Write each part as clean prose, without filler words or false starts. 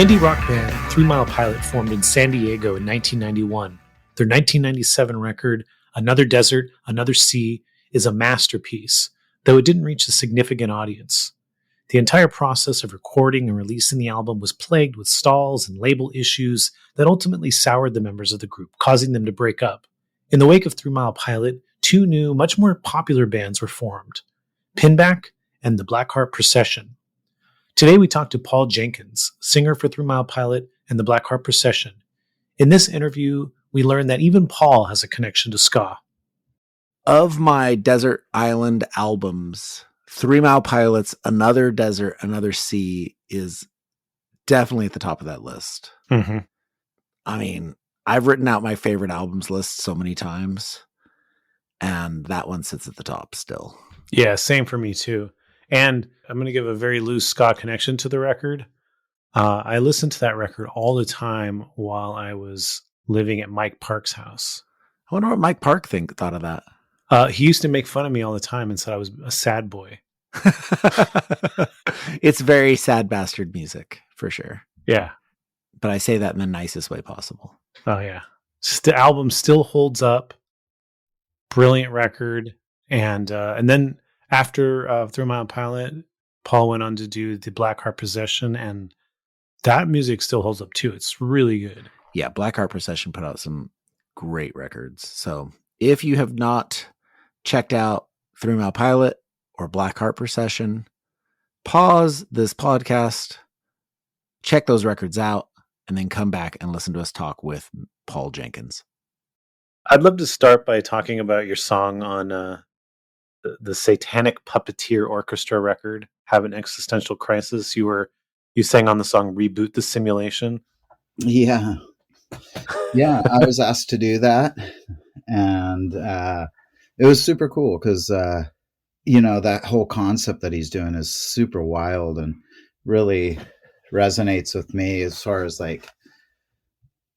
Indie rock band 3 Mile Pilot formed in San Diego in 1991. Their 1997 record, Another Desert, Another Sea, is a masterpiece, though it didn't reach a significant audience. The entire process of recording and releasing the album was plagued with stalls and label issues that ultimately soured the members of the group, causing them to break up. In the wake of 3 Mile Pilot, two new, much more popular bands were formed, Pinback and the Black Heart Procession. Today we talk to Pall Jenkins, singer for 3 Mile Pilot and the Black Heart Procession. In this interview, we learn that even Paul has a connection to ska. Of my desert island albums, 3 Mile Pilot's Another Desert, Another Sea is definitely at the top of that list. Mm-hmm. I mean, I've written out my favorite albums list so many times, and that one sits at the top still. Yeah, same for me too. And I'm going to give a very loose ska connection to the record. I listened to that record all the time while I was living at Mike Park's house. I wonder what Mike Park thought of that. He used to make fun of me all the time and said I was a sad boy. It's very sad bastard music, for sure. Yeah. But I say that in the nicest way possible. Oh, yeah. The album still holds up. Brilliant record. And then after 3 Mile Pilot, Paul went on to do the Black Heart Procession, and that music still holds up too. It's really good. Yeah, Black Heart Procession put out some great records. So if you have not checked out 3 Mile Pilot or Black Heart Procession, pause this podcast, check those records out, and then come back and listen to us talk with Pall Jenkins. I'd love to start by talking about your song on the Satanic Puppeteer Orchestra record, Have an Existential Crisis. You sang on the song Reboot the Simulation. Yeah. Yeah, I was asked to do that. And it was super cool because, that whole concept that he's doing is super wild and really resonates with me as far as like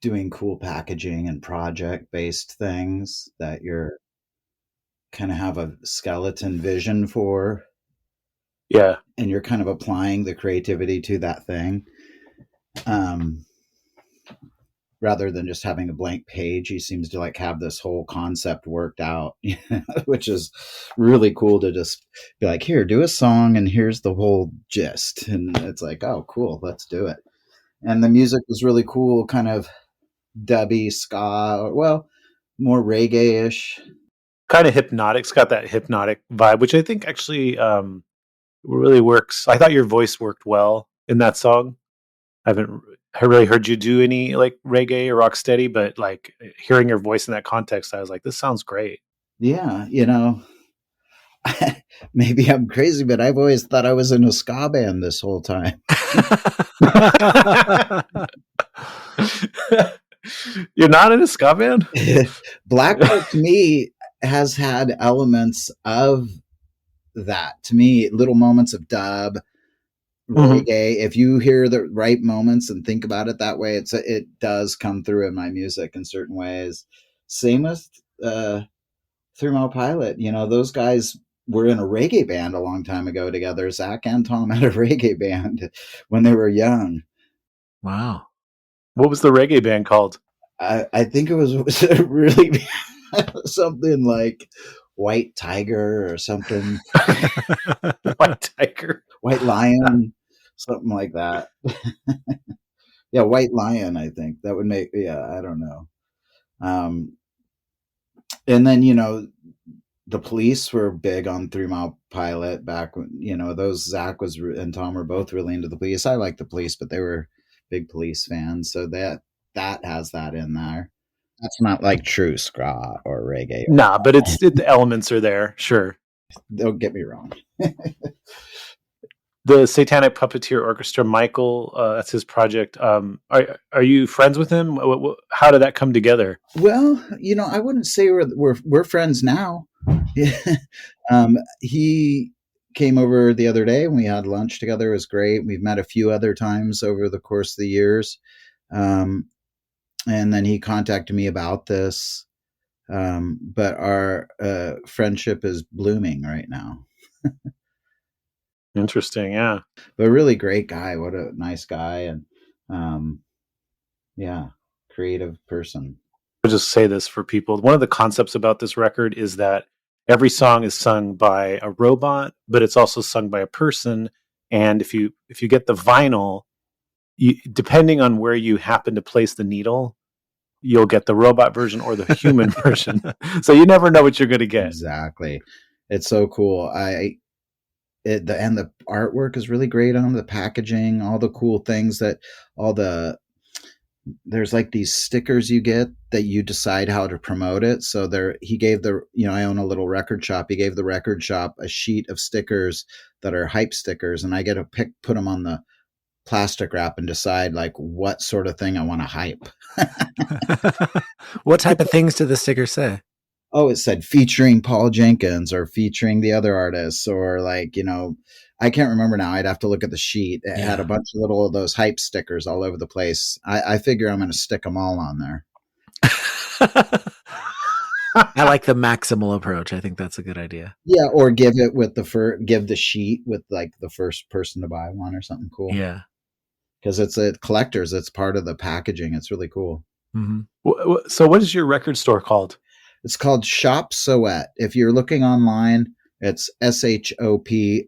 doing cool packaging and project-based things that you're kind of have a skeleton vision for. Yeah. And you're kind of applying the creativity to that thing. Rather than just having a blank page, he seems to like have this whole concept worked out, which is really cool to just be like, here, do a song and here's the whole gist. And it's like, oh, cool, let's do it. And the music was really cool, kind of dubby, ska, well, more reggae-ish. Kind of hypnotic. It's got that hypnotic vibe, which I think actually really works. I thought your voice worked well in that song. I haven't really heard you do any like reggae or rocksteady, but like hearing your voice in that context, I was like, this sounds great. Yeah, maybe I'm crazy, but I've always thought I was in a ska band this whole time. You're not in a ska band? Black Heart to me has had elements of that. To me, little moments of dub, reggae. If you hear the right moments and think about it that way, it does come through in my music in certain ways. Same with 3 Mile Pilot. Those guys were in a reggae band a long time ago together. Zach and Tom had a reggae band when they were young. Wow. What was the reggae band called? I think it was really something like White Tiger or something. White Tiger. White Lion, something like that. Yeah, White Lion, I think. That would make, I don't know. And then, the Police were big on 3 Mile Pilot back when, those Zach and Tom were both really into the Police. I like the Police, but they were big Police fans. So that has that in there. That's not like true ska or reggae. Nah, but the elements are there. Sure. Don't get me wrong. The Satanic Puppeteer Orchestra, Michael, that's his project. Are you friends with him? How did that come together? Well, I wouldn't say we're friends now. He came over the other day and we had lunch together. It was great. We've met a few other times over the course of the years. And then he contacted me about this. But our friendship is blooming right now. Interesting, yeah. But a really great guy. What a nice guy. And Um, yeah, creative person. I'll just say this for people. One of the concepts about this record is that every song is sung by a robot, but it's also sung by a person. And if you get the vinyl, depending on where you happen to place the needle, you'll get the robot version or the human version. So you never know what you're going to get. Exactly. It's so cool. And the artwork is really great on the packaging, all the cool things that there's like these stickers you get that you decide how to promote it. So he gave I own a little record shop. He gave the record shop a sheet of stickers that are hype stickers, and I get to put them on the plastic wrap and decide like what sort of thing I want to hype. What type of things did the sticker say? Oh, it said featuring Paul Jenkins or featuring the other artists, or like, I can't remember now. I'd have to look at the sheet. It had a bunch of little of those hype stickers all over the place. I figure I'm going to stick them all on there. I like the maximal approach. I think that's a good idea. Yeah, or give the sheet with like the first person to buy one or something cool. Yeah, because it's a collector's. It's part of the packaging. It's really cool. Mm-hmm. So, what is your record store called? It's called Shop Soet. If you're looking online, it's ShopSoet.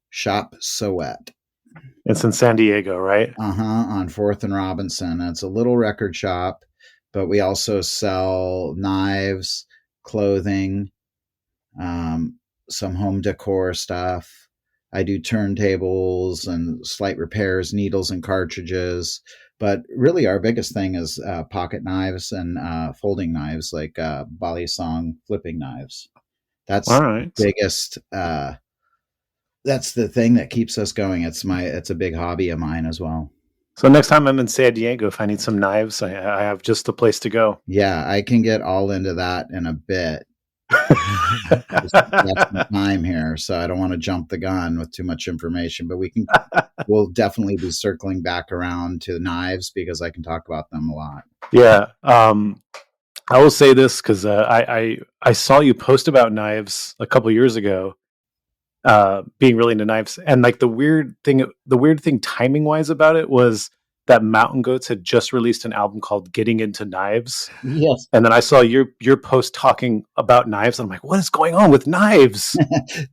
Shop Soet. It's in San Diego, right? On 4th and Robinson. It's a little record shop, but we also sell knives, clothing, some home decor stuff. I do turntables and slight repairs, needles and cartridges. But really, our biggest thing is pocket knives and folding knives, like balisong flipping knives. That's the biggest. That's the thing that keeps us going. It's a big hobby of mine as well. So next time I'm in San Diego, if I need some knives, I have just the place to go. Yeah, I can get all into that in a bit. That's the time here, so I don't want to jump the gun with too much information, but we'll definitely be circling back around to the knives because I can talk about them a lot. Yeah. I will say this because I saw you post about knives a couple years ago, being really into knives, and like the weird thing timing wise about it was that Mountain Goats had just released an album called Getting Into Knives. Yes. And then I saw your post talking about knives, and I'm like, what is going on with knives?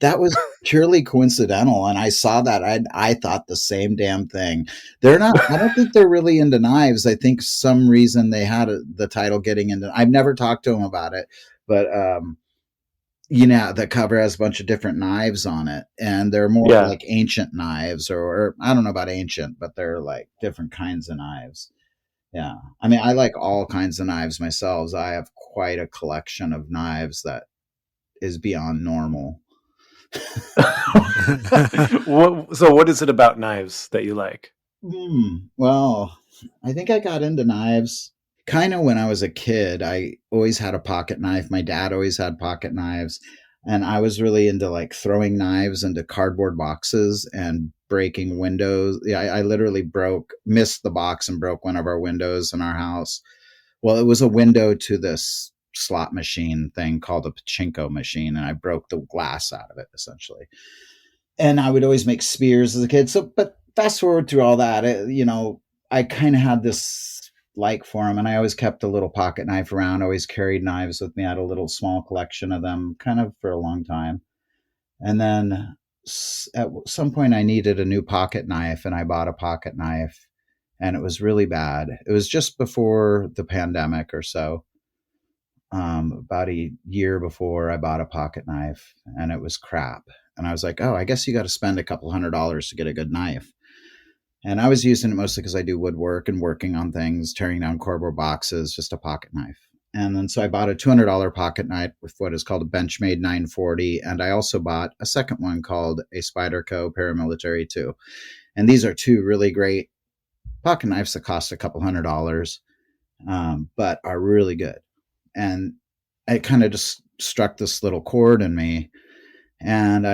That was purely coincidental. And I saw that. I thought the same damn thing. I don't think they're really into knives. I think some reason they had the title Getting Into. I've never talked to them about it, but the cover has a bunch of different knives on it, and they're more like ancient knives, or I don't know about ancient, but they're like different kinds of knives. Yeah. I mean, I like all kinds of knives myself. I have quite a collection of knives that is beyond normal. So what is it about knives that you like? Well, I think I got into knives kind of when I was a kid. I always had a pocket knife. My dad always had pocket knives. And I was really into like throwing knives into cardboard boxes and breaking windows. Yeah, I literally missed the box and broke one of our windows in our house. Well, it was a window to this slot machine thing called a pachinko machine, and I broke the glass out of it essentially. And I would always make spears as a kid. So, but fast forward through all that, I kind of had this like for them, and I always kept a little pocket knife around, always carried knives with me. I had a little small collection of them kind of for a long time. And then at some point I needed a new pocket knife, and I bought a pocket knife, and it was really bad. It was just before the pandemic or so. About a year before, I bought a pocket knife, and it was crap. And I was like, oh, I guess you got to spend a couple $100s to get a good knife. And I was using it mostly because I do woodwork and working on things, tearing down cardboard boxes, just a pocket knife. And then so I bought a $200 pocket knife with what is called a Benchmade 940. And I also bought a second one called a Spyderco Paramilitary 2. And these are two really great pocket knives that cost a couple $100, but are really good. And it kind of just struck this little chord in me. And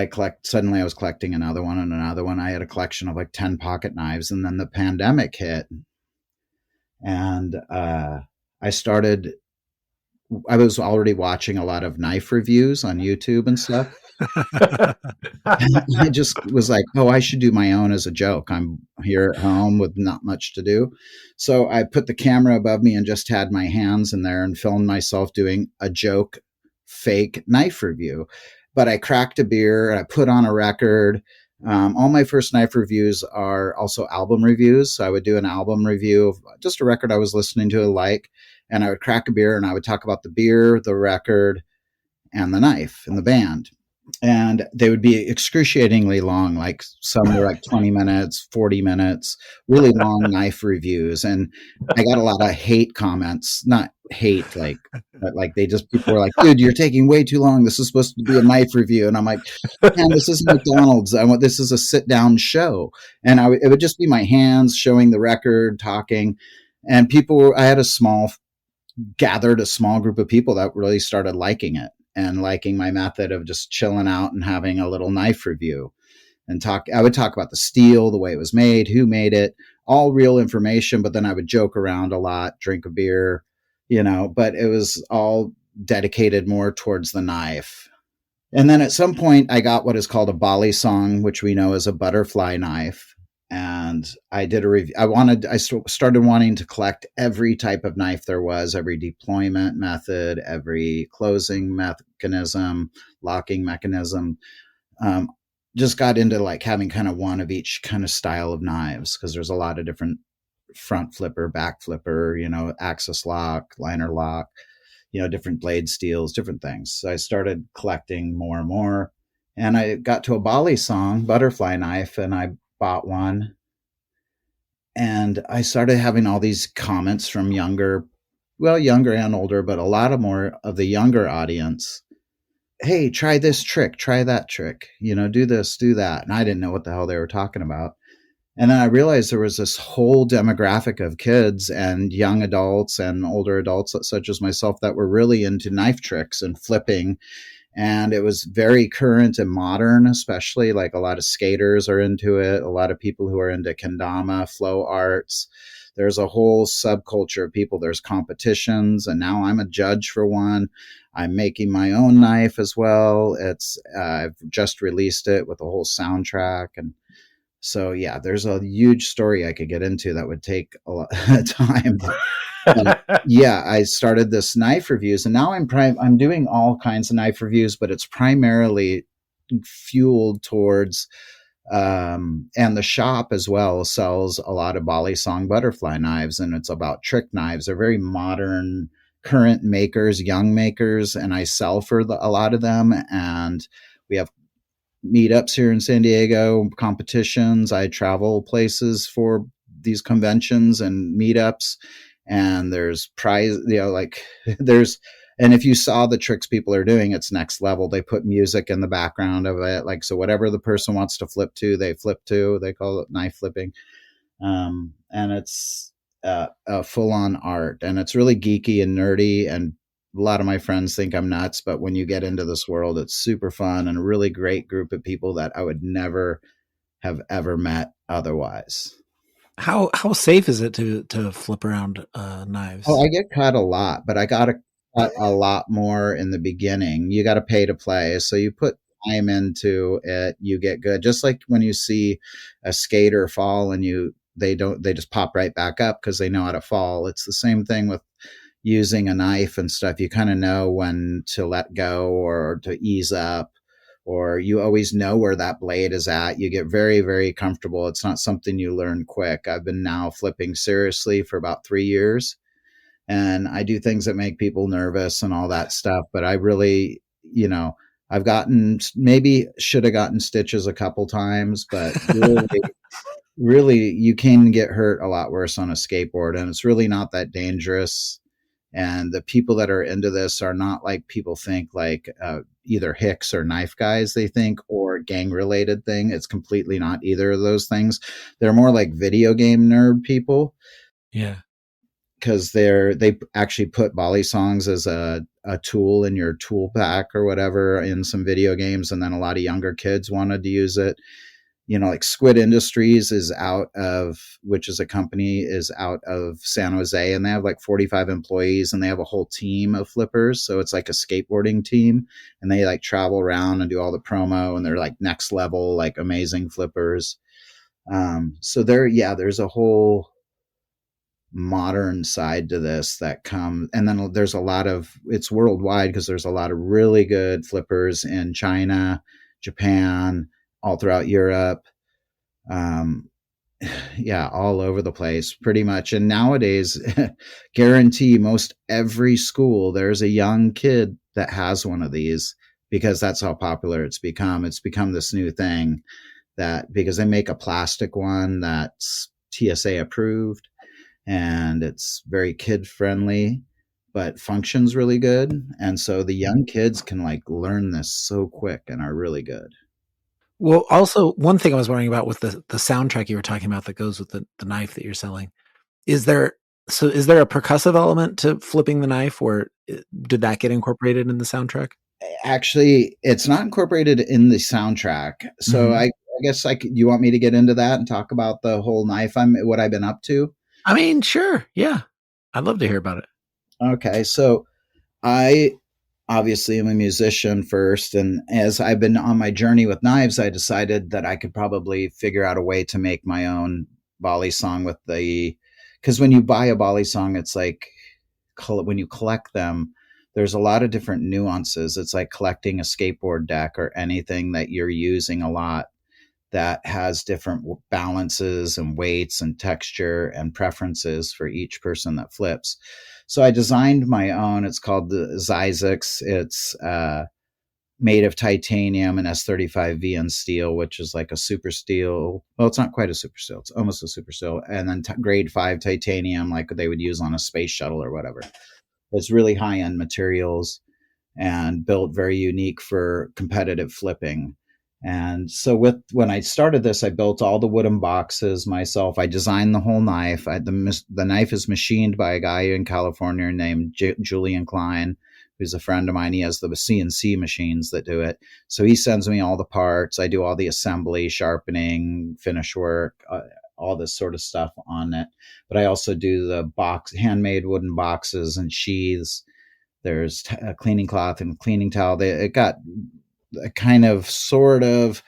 suddenly I was collecting another one and another one. I had a collection of like 10 pocket knives. And then the pandemic hit. And I was already watching a lot of knife reviews on YouTube and stuff. I just was like, oh, I should do my own as a joke. I'm here at home with not much to do. So I put the camera above me and just had my hands in there and filmed myself doing a joke fake knife review. But I cracked a beer and I put on a record. All my first knife reviews are also album reviews. So I would do an album review of just a record I was listening to, and I would crack a beer and I would talk about the beer, the record, and the knife and the band. And they would be excruciatingly long, like some were like 20 minutes, 40 minutes, really long knife reviews. And I got a lot of hate comments, not hate, but like people were like, dude, you're taking way too long. This is supposed to be a knife review. And I'm like, man, this isn't McDonald's. This is a sit down show. And it would just be my hands showing the record, talking. And I had gathered a small group of people that really started liking it and liking my method of just chilling out and having a little knife review and I would talk about the steel, the way it was made, who made it, all real information. But then I would joke around a lot, drink a beer, but it was all dedicated more towards the knife. And then at some point I got what is called a Bali song, which we know as a butterfly knife. And I did a review. I started wanting to collect every type of knife there was, every deployment method, every closing mechanism, locking mechanism. Just got into like having kind of one of each kind of style of knives, because there's a lot of different front flipper, back flipper, axis lock, liner lock, different blade steels, different things. So I started collecting more and more. And I got to a Bali song, butterfly knife, and I bought one. And I started having all these comments from younger and older, but a lot of more of the younger audience. Hey, try this trick, try that trick, do this, do that. And I didn't know what the hell they were talking about. And then I realized there was this whole demographic of kids and young adults and older adults, such as myself, that were really into knife tricks and flipping. And it was very current and modern, especially like a lot of skaters are into it. A lot of people who are into kendama, flow arts. There's a whole subculture of people. There's competitions. And now I'm a judge for one. I'm making my own knife as well. I've just released it with a whole soundtrack. And so, yeah, there's a huge story I could get into that would take a lot of time. Yeah, I started this knife reviews, and now I'm doing all kinds of knife reviews, but it's primarily fueled towards, and the shop as well sells a lot of Bali Song butterfly knives, and it's about trick knives. They're very modern, current makers, young makers, and I sell for a lot of them. And we have meetups here in San Diego, competitions. I travel places for these conventions and meetups. And there's prize, and if you saw the tricks people are doing, it's next level. They put music in the background of it. So whatever the person wants to flip to, they flip to. They call it knife flipping. And it's a full-on art. And it's really geeky and nerdy. And a lot of my friends think I'm nuts. But when you get into this world, it's super fun and a really great group of people that I would never have ever met otherwise. How safe is it to flip around knives? Oh, I get cut a lot, but I got to cut a lot more in the beginning. You got to pay to play. So you put time into it, you get good. Just like when you see a skater fall and they just pop right back up because they know how to fall. It's the same thing with using a knife and stuff. You kind of know when to let go or to ease up, or you always know where that blade is at. You get very, very comfortable. It's not something you learn quick. I've been now flipping seriously for about 3 years, and I do things that make people nervous and all that stuff. But I really, I've maybe should have gotten stitches a couple times, but really you can get hurt a lot worse on a skateboard, and it's really not that dangerous. And the people that are into this are not like people think, like either hicks or knife guys, they think, or gang related thing. It's completely not either of those things. They're more like video game nerd people. Yeah. Because they actually put Bali songs as a tool in your tool pack or whatever in some video games. And then a lot of younger kids wanted to use it. like Squid Industries which is a company, is out of San Jose, and they have like 45 employees, and they have a whole team of flippers. So it's like a skateboarding team, and they like travel around and do all the promo, and they're like next level, like amazing flippers. So there's a whole modern side to this that comes, and then there's a lot of, it's worldwide because there's a lot of really good flippers in China, Japan, all throughout Europe, all over the place pretty much. And nowadays, guarantee most every school there's a young kid that has one of these, because that's how popular it's become. It's become this new thing, that because they make a plastic one that's TSA approved, and it's very kid friendly, but functions really good. And so the young kids can like learn this so quick and are really good. Well, also one thing I was wondering about with the soundtrack you were talking about that goes with the knife that you're selling, is there a percussive element to flipping the knife, or did that get incorporated in the soundtrack? Actually, it's not incorporated in the soundtrack. So I guess you want me to get into that and talk about the whole knife, what I've been up to? I mean, sure. Yeah. I'd love to hear about it. Okay. So I obviously am a musician first. And as I've been on my journey with knives, I decided that I could probably figure out a way to make my own Bali song because when you buy a Bali song, it's like when you collect them, there's a lot of different nuances. It's like collecting a skateboard deck or anything that you're using a lot, that has different balances and weights and texture and preferences for each person that flips. So I designed my own. It's called the Zyzix. It's made of titanium and S35 VN steel, which is like a super steel. Well, it's not quite a super steel. It's almost a super steel. And then grade 5 titanium, like they would use on a space shuttle or whatever. It's really high-end materials and built very unique for competitive flipping. And so when I started this, I built all the wooden boxes myself. I designed the whole knife. The knife is machined by a guy in California named Julian Klein, who's a friend of mine. He has the CNC machines that do it. So he sends me all the parts. I do all the assembly, sharpening, finish work, all this sort of stuff on it. But I also do the handmade wooden boxes and sheaths. There's a cleaning cloth and cleaning towel. It got a kind of sort of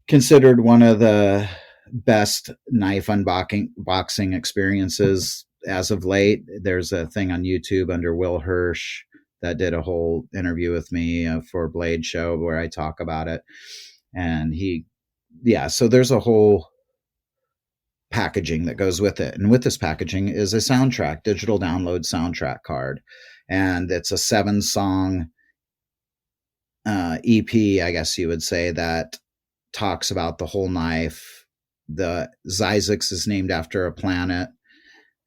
considered one of the best knife unboxing experiences as of late. There's a thing on YouTube under Will Hirsch that did a whole interview with me for Blade Show where I talk about it. And so there's a whole packaging that goes with it. And with this packaging is a soundtrack, digital download soundtrack card. And it's a 7-song EP, I guess you would say, that talks about the whole knife. The Zyzix is named after a planet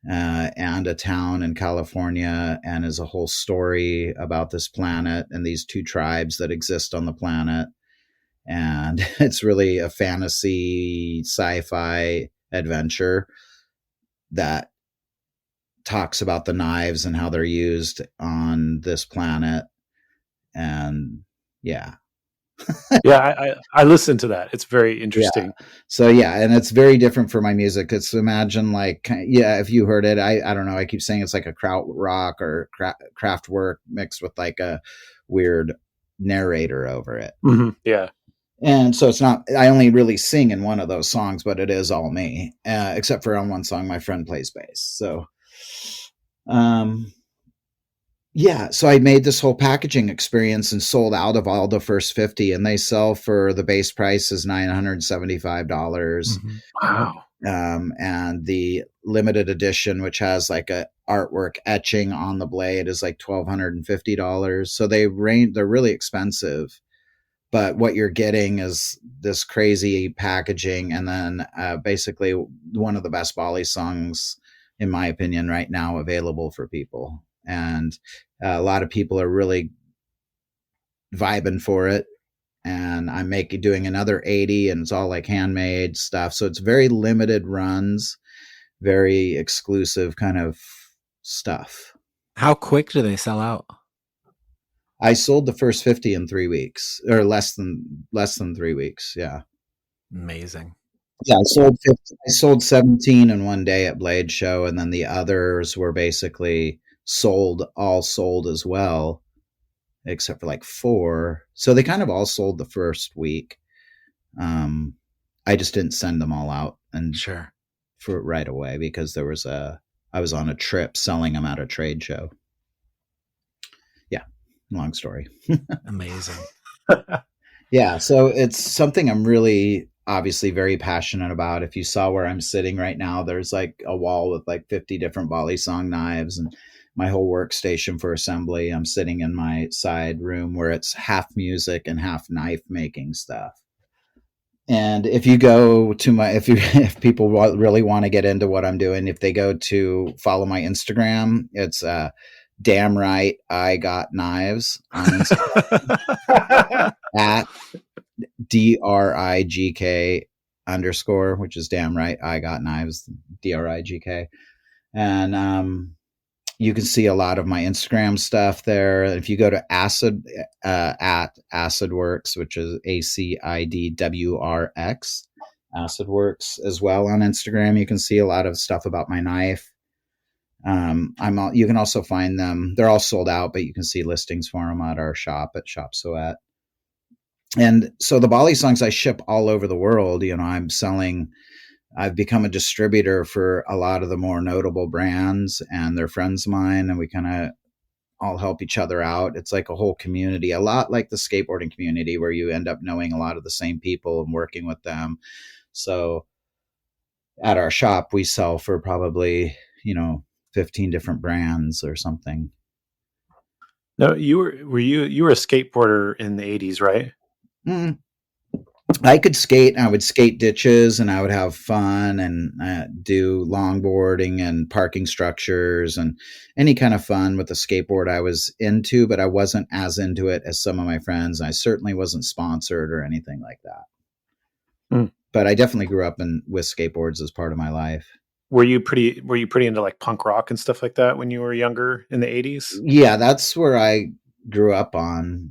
and a town in California, and is a whole story about this planet and these 2 tribes that exist on the planet. And it's really a fantasy sci-fi adventure that talks about the knives and how they're used on this planet. And I listened to that. It's very interesting. So and it's very different for my music. It's, imagine like, if you heard it, I don't know, I keep saying it's like a kraut rock or craft work mixed with like a weird narrator over it. Mm-hmm. Yeah. And so it's not, I only really sing in one of those songs, but it is all me, except for on one song, my friend plays bass. So, so I made this whole packaging experience and sold out of all the first 50, and they sell for, the base price is $975. Mm-hmm. Wow. And the limited edition, which has like a artwork etching on the blade, is like $1,250. So they're really expensive. But what you're getting is this crazy packaging, and then basically one of the best Bali songs, in my opinion, right now available for people. And a lot of people are really vibing for it. And I'm doing another 80, and it's all like handmade stuff. So it's very limited runs, very exclusive kind of stuff. How quick do they sell out? I sold the first 50 in 3 weeks, or less than 3 weeks. Yeah. Amazing. Yeah, I sold 17 in one day at Blade Show, and then the others were basically all sold as well, except for like 4. So they kind of all sold the first week. I just didn't send them all out and Sure. for right away because I was on a trip selling them at a trade show. Yeah, long story. Amazing. Yeah, so it's something I'm really obviously very passionate about. If you saw where I'm sitting right now, there's like a wall with like 50 different volley song knives and my whole workstation for assembly. I'm sitting in my side room where it's half music and half knife making stuff. And if you go to if people really want to get into what I'm doing, if they go to follow my Instagram, it's damn right I got knives on Instagram at DRIGK_, which is damn right I got knives, DRIGK. And you can see a lot of my Instagram stuff there. If you go to at Acidworks, which is ACIDWRX, Acidworks as well on Instagram, you can see a lot of stuff about my knife. You can also find them. They're all sold out, but you can see listings for them at our shop at Shop Soet. And so the Bali songs I ship all over the world. I've become a distributor for a lot of the more notable brands, and they're friends of mine, and we kind of all help each other out. It's like a whole community, a lot like the skateboarding community, where you end up knowing a lot of the same people and working with them. So at our shop, we sell for probably, 15 different brands or something. No, you were a skateboarder in the 80s, right? Mm. I could skate. I would skate ditches, and I would have fun and do longboarding and parking structures and any kind of fun with the skateboard I was into, but I wasn't as into it as some of my friends. I certainly wasn't sponsored or anything like that. Mm. But I definitely grew up with skateboards as part of my life. Were you pretty into like punk rock and stuff like that when you were younger in the 80s? Yeah, that's where I grew up on,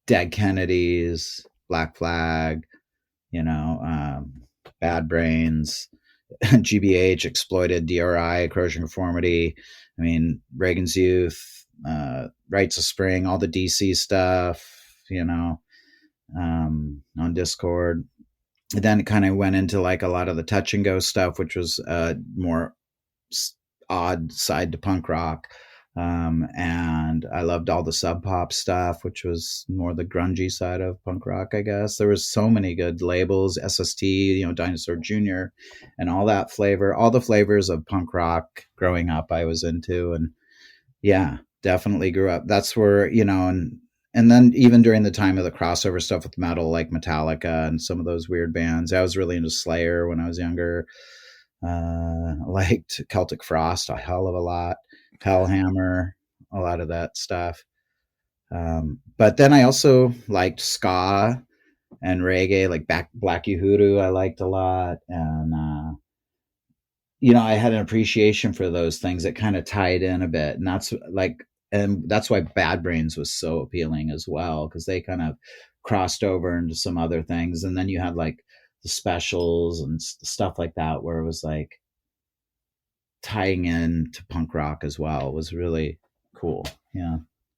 Dead Kennedys, Black Flag, Bad Brains, GBH, Exploited, DRI, Corrosion Conformity. I mean, Reagan's Youth, Rites of Spring, all the DC stuff, on Discord. And then it kind of went into like a lot of the touch and go stuff, which was more odd side to punk rock. And I loved all the Sub Pop stuff, which was more the grungy side of punk rock, I guess. There was so many good labels, SST, Dinosaur Jr., and all that flavor, all the flavors of punk rock growing up I was into. And yeah, definitely grew up. That's where, and then even during the time of the crossover stuff with metal, like Metallica and some of those weird bands, I was really into Slayer when I was younger. Liked Celtic Frost a hell of a lot. Hellhammer, a lot of that stuff. But then I also liked ska and reggae, like Black Uhuru I liked a lot. And, I had an appreciation for those things that kind of tied in a bit. And that's why Bad Brains was so appealing as well, because they kind of crossed over into some other things. And then you had like the specials and stuff like that, where it was like, tying in to punk rock as well was really cool. Yeah.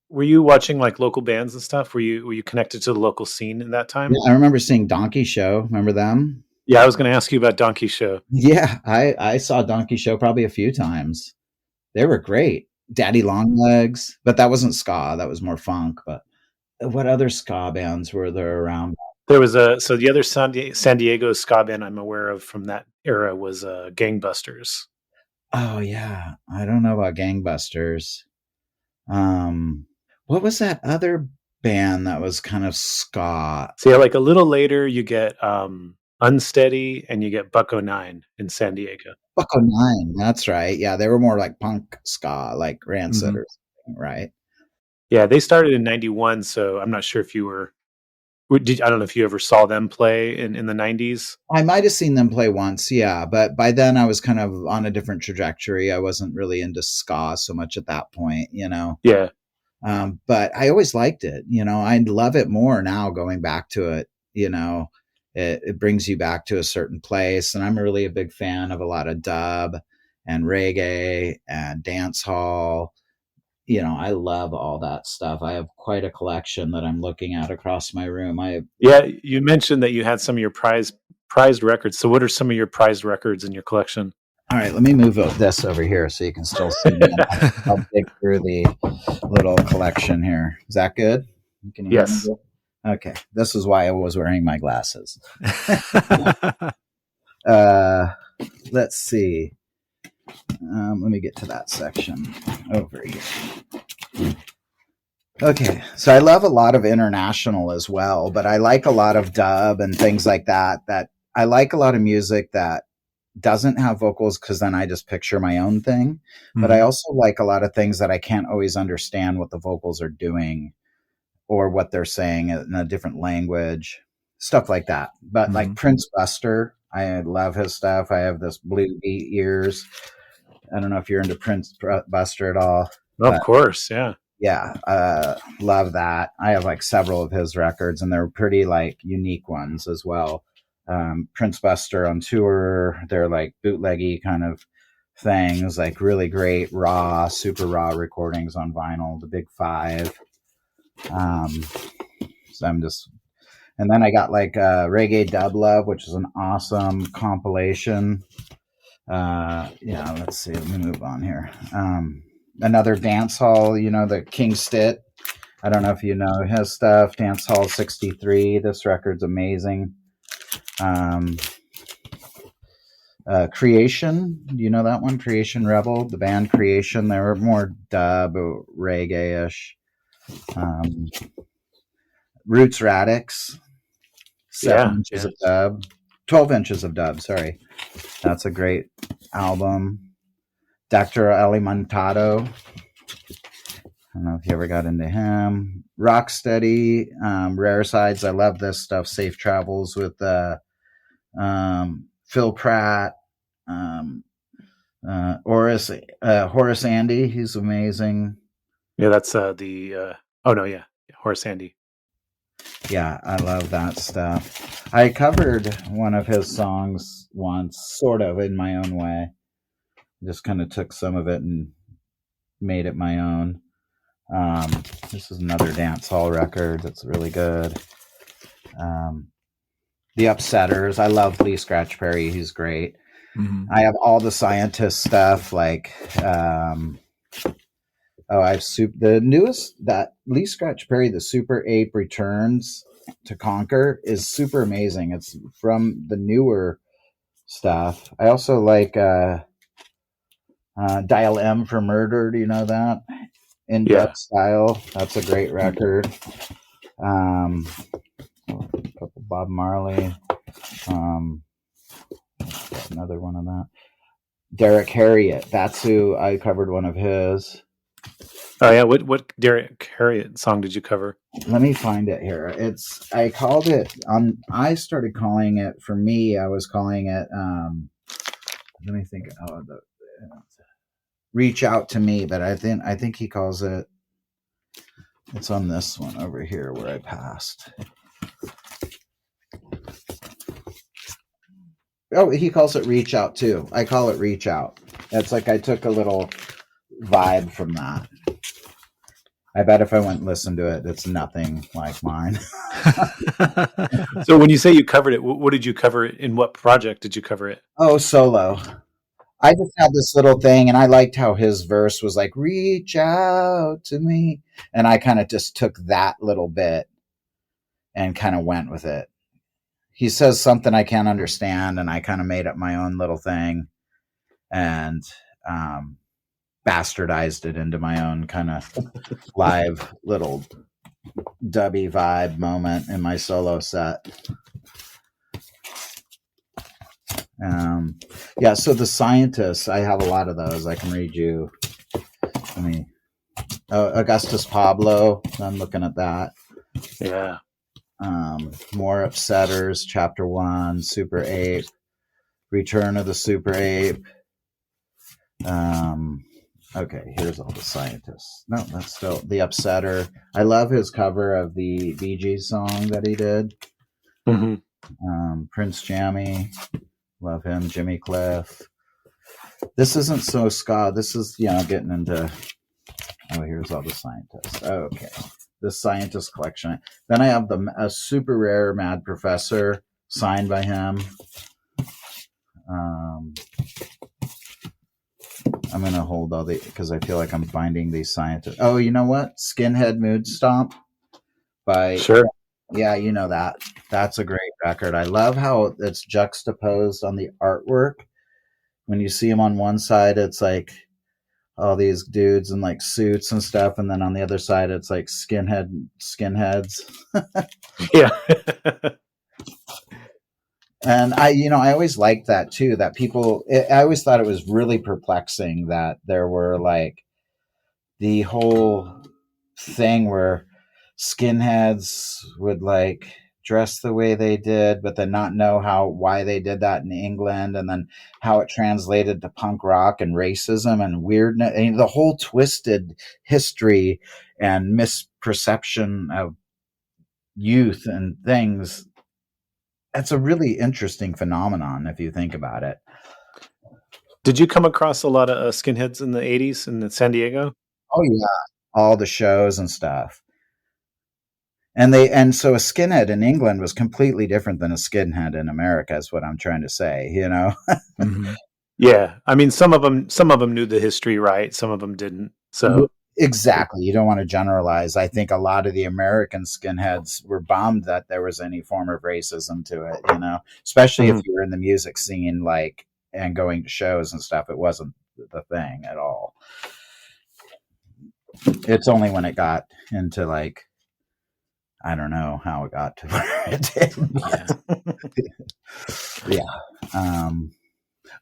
Were you watching like local bands and stuff? Were you connected to the local scene in that time? Yeah, I remember seeing Donkey Show. Remember them? Yeah, I was going to ask you about Donkey Show. Yeah, I saw Donkey Show probably a few times. They were great. Daddy Longlegs, but that wasn't ska. That was more funk. But what other ska bands were there around? There was the other San Diego ska band I'm aware of from that era was Gangbusters. Oh yeah, I don't know about Gangbusters. What was that other band that was kind of ska? So yeah, like a little later you get Unsteady and you get Bucko 9 in San Diego. Bucko 9, that's right. Yeah, they were more like punk ska, like Rancid or something, right? Yeah, they started in 91, so I'm not sure if you were I don't know if you ever saw them play in the 90s. I might have seen them play once, yeah. But by then I was kind of on a different trajectory. I wasn't really into ska so much at that point, Yeah. But I always liked it. I love it more now going back to it. It brings you back to a certain place. And I'm really a big fan of a lot of dub and reggae and dance hall. I love all that stuff. I have quite a collection that I'm looking at across my room. Yeah, you mentioned that you had some of your prized records. So what are some of your prized records in your collection? All right, let me move this over here so you can still see me. I'll dig through the little collection here. Is that good? Can you hear Yes. me? Okay, this is why I was wearing my glasses. Let's see. Let me get to that section over here. Okay, so I love a lot of international as well, but I like a lot of dub and things like that. That I like a lot of music that doesn't have vocals because then I just picture my own thing. Mm-hmm. But I also like a lot of things that I can't always understand what the vocals are doing or what they're saying in a different language, stuff like that. But mm-hmm. like Prince Buster, I love his stuff. I have this blue beat ears. I don't know if you're into Prince Buster at all. Of course, yeah. Yeah, love that. I have like several of his records, and they're pretty like unique ones as well. Prince Buster on tour, they're like bootleggy kind of things, like really great super raw recordings on vinyl, the Big Five. So I'm just, and then I got like Reggae Dub Love, which is an awesome compilation. Let's see, let me move on here. Another dance hall, the King Stitt. I don't know if you know his stuff. Dance Hall 63. This record's amazing. Creation. Do you know that one? Creation Rebel, the band Creation. They were more dub, reggae-ish. Roots Radics. 7 inches of dub. 12 inches of dub, sorry. That's a great album. Dr. Alimentado. I don't know if you ever got into him. Rocksteady, Rare Sides. I love this stuff. Safe Travels with Phil Pratt, Horace Andy. He's amazing. Yeah, that's Horace Andy. Yeah, I love that stuff. I covered one of his songs once, sort of in my own way. Just kind of took some of it and made it my own. This is another dance hall record that's really good. The Upsetters. I love Lee Scratch Perry. He's great. Mm-hmm. I have all the Scientist stuff. Like, I have the newest that Lee Scratch Perry, the Super Ape Returns to Conquer, is super amazing. It's from the newer stuff. I also like Dial M for Murder. Do you know that? In dub style. That's a great record. Bob Marley. Another one of that. Derek Harriott. That's who I covered one of his. Oh yeah, what Derek Harriott song did you cover? Let me find it here. I started calling it, for me, I was calling it let me think. Reach Out to Me, but I think he calls it, it's on this one over here where I passed. Oh, he calls it Reach Out too. I call it Reach Out. That's like I took a little vibe from that. I bet if I went and listened to it, it's nothing like mine. So when you say you covered it, what did you cover? In what project did you cover it? Oh, solo. I just had this little thing, and I liked how his verse was like, reach out to me. And I kind of just took that little bit and kind of went with it. He says something I can't understand, and I kind of made up my own little thing and bastardized it into my own kind of live little dubby vibe moment in my solo set. So the Scientists, I have a lot of those. I can read you. Augustus Pablo, I'm looking at that. Yeah. More Upsetters, Chapter 1, Super Ape, Return of the Super Ape, Okay, here's all the scientists. No, that's still the Upsetter. I love his cover of the Bee Gees song that he did. Prince Jammy, love him. Jimmy Cliff. This isn't so ska. This is, getting into. Oh, here's all the scientists. Okay, the scientist collection. Then I have a super rare Mad Professor signed by him. I'm going to hold all the, because I feel like I'm finding these scientists. Oh, you know what? Skinhead Mood Stomp by. Sure. Yeah, you know that. That's a great record. I love how it's juxtaposed on the artwork. When you see them on one side, it's like all these dudes in like suits and stuff, and then on the other side, it's like skinheads. Yeah. And I always liked that too, that people, I always thought it was really perplexing that there were like the whole thing where skinheads would like dress the way they did, but then not know why they did that in England, and then how it translated to punk rock and racism and weirdness, and the whole twisted history and misperception of youth and things. That's a really interesting phenomenon if you think about it. Did you come across a lot of skinheads in the 80s in San Diego? Oh yeah, all the shows and stuff. And so a skinhead in England was completely different than a skinhead in America, is what I'm trying to say, Mm-hmm. Yeah, I mean, some of them knew the history, right? Some of them didn't. So exactly, you don't want to generalize. I think a lot of the American skinheads were bummed that there was any form of racism to it, especially if you were in the music scene, like, and going to shows and stuff. It wasn't the thing at all. It's only when it got into like, I don't know how it got to where it did. Yeah.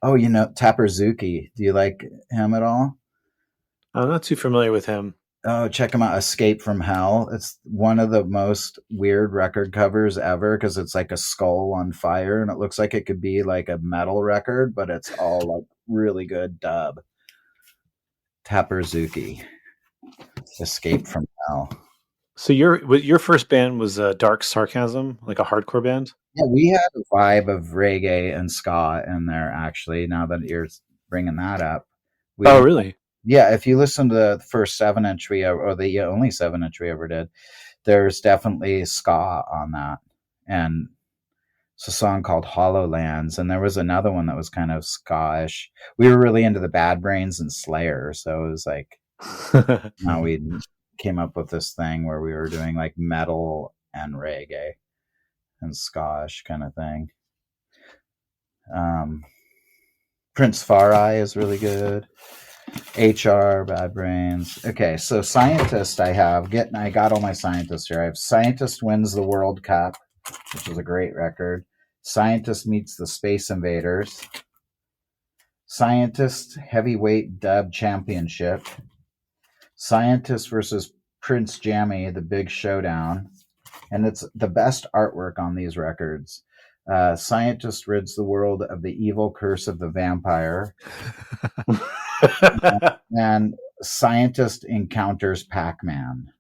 Oh, Tapper Zukie. Do you like him at all? I'm not too familiar with him. Oh, check him out. Escape from Hell. It's one of the most weird record covers ever because it's like a skull on fire and it looks like it could be like a metal record, but it's all like really good dub. Tapper Zukie. Escape from Hell. So your first band was Dark Sarcasm, like a hardcore band? Yeah, we had a vibe of reggae and ska in there, actually, now that you're bringing that up. Oh, really? Yeah, if you listen to the first 7-inch we ever, or the only 7-inch we ever did, there's definitely ska on that. And it's a song called Hollow Lands. And there was another one that was kind of ska-ish. We were really into the Bad Brains and Slayer. So it was like, now we came up with this thing where we were doing like metal and reggae and ska-ish kind of thing. Prince Far Eye is really good. HR, Bad Brains. Okay, so Scientist I got all my Scientists here. I have Scientist Wins the World Cup, which is a great record. Scientist Meets the Space Invaders. Scientist Heavyweight Dub Championship. Scientist versus Prince Jammy, The Big Showdown. And it's the best artwork on these records. Scientist rids the world of the evil curse of the vampire. And Scientist encounters Pac-Man.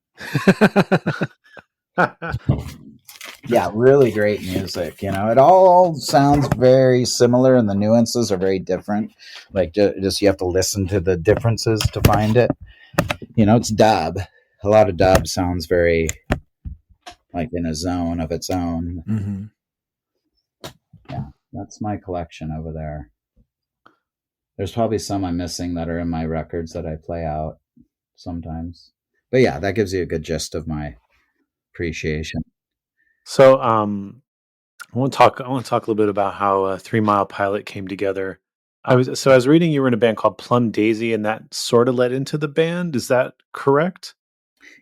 Yeah, really great music. It all sounds very similar and the nuances are very different. Like, just you have to listen to the differences to find it. It's dub. A lot of dub sounds very like in a zone of its own. Mm-hmm. Yeah, that's my collection over there. There's probably some I'm missing that are in my records that I play out sometimes. But yeah, that gives you a good gist of my appreciation. So I want to talk a little bit about how 3 Mile Pilot came together. I was reading you were in a band called Plum Daisy, and that sort of led into the band. Is that correct?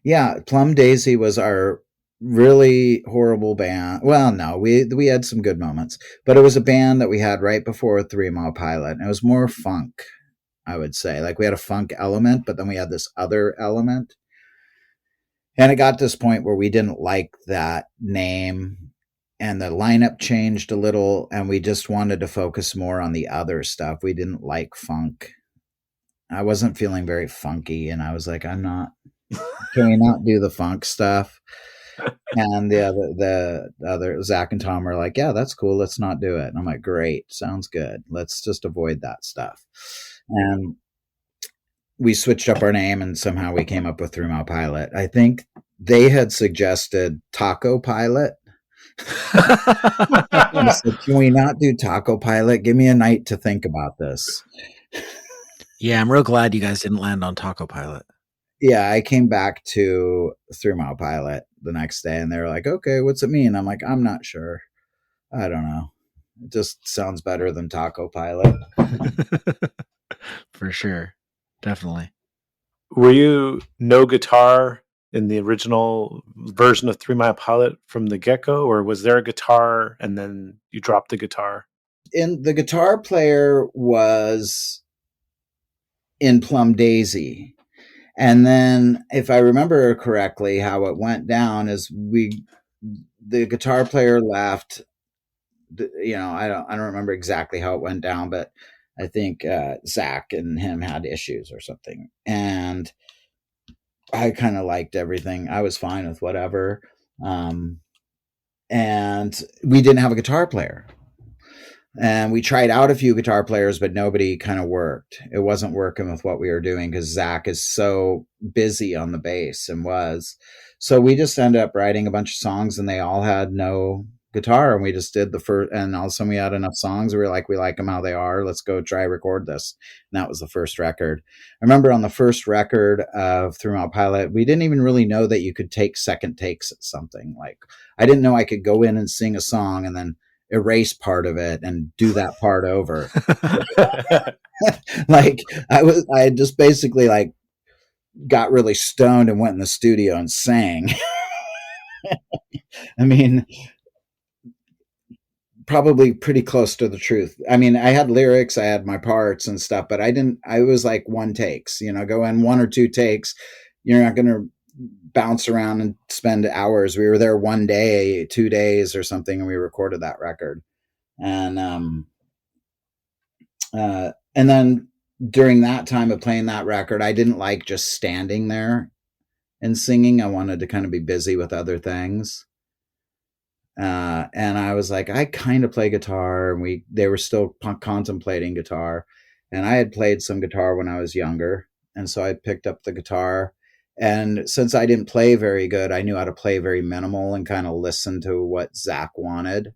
Yeah, Plum Daisy was our really horrible band. Well, no, we had some good moments, but it was a band that we had right before 3 Mile Pilot, and it was more funk, I would say. Like, we had a funk element, but then we had this other element. And it got to this point where we didn't like that name, and the lineup changed a little, and we just wanted to focus more on the other stuff. We didn't like funk. I wasn't feeling very funky, and I was like, I'm not. Can we not do the funk stuff? And the other Zach and Tom were like, yeah, that's cool. Let's not do it. And I'm like, great, sounds good. Let's just avoid that stuff. And we switched up our name, and somehow we came up with 3 Mile Pilot. I think they had suggested Taco Pilot. I said, can we not do Taco Pilot? Give me a night to think about this. Yeah, I'm real glad you guys didn't land on Taco Pilot. Yeah, I came back to 3 Mile Pilot the next day, and they were like, okay, what's it mean? I'm like, I'm not sure. I don't know. It just sounds better than Taco Pilot. For sure. Definitely. Were you no guitar in the original version of 3 Mile Pilot from the get-go, or was there a guitar and then you dropped the guitar? And the guitar player was in Plum Daisy. And then, if I remember correctly, how it went down is the guitar player left. I don't remember exactly how it went down, but I think Zach and him had issues or something. And I kind of liked everything. I was fine with whatever. And we didn't have a guitar player. And we tried out a few guitar players, but nobody kind of worked. It wasn't working with what we were doing because Zach is so busy on the bass and was. So we just ended up writing a bunch of songs, and they all had no guitar. And we just did the first, and all of a sudden we had enough songs. We were like, we like them how they are. Let's go try record this. And that was the first record. I remember on the first record of 3 Mile Pilot, we didn't even really know that you could take second takes at something. Like, I didn't know I could go in and sing a song and then erase part of it and do that part over. Like I just basically like got really stoned and went in the studio and sang. I mean, probably pretty close to the truth. I mean, I had lyrics, I had my parts and stuff, but I was like one takes, go in 1 or 2 takes. You're not going to bounce around and spend hours. We were there 1 day, 2 days or something, and we recorded that record. And then during that time of playing that record, I didn't like just standing there and singing. I wanted to kind of be busy with other things. And I was like, I kind of play guitar, and they were still contemplating guitar. And I had played some guitar when I was younger. And so I picked up the guitar. And since I didn't play very good, I knew how to play very minimal and kind of listen to what Zach wanted,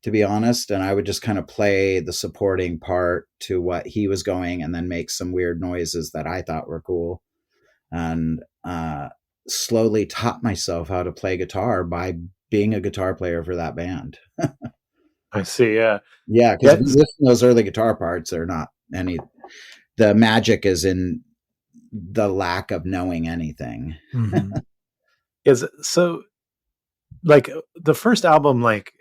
to be honest. And I would just kind of play the supporting part to what he was going, and then make some weird noises that I thought were cool. And slowly taught myself how to play guitar by being a guitar player for that band. I see. Yeah. Yeah. Because if you listen to those early guitar parts, they're not the magic is in the lack of knowing anything. Mm-hmm. So like the first album, like,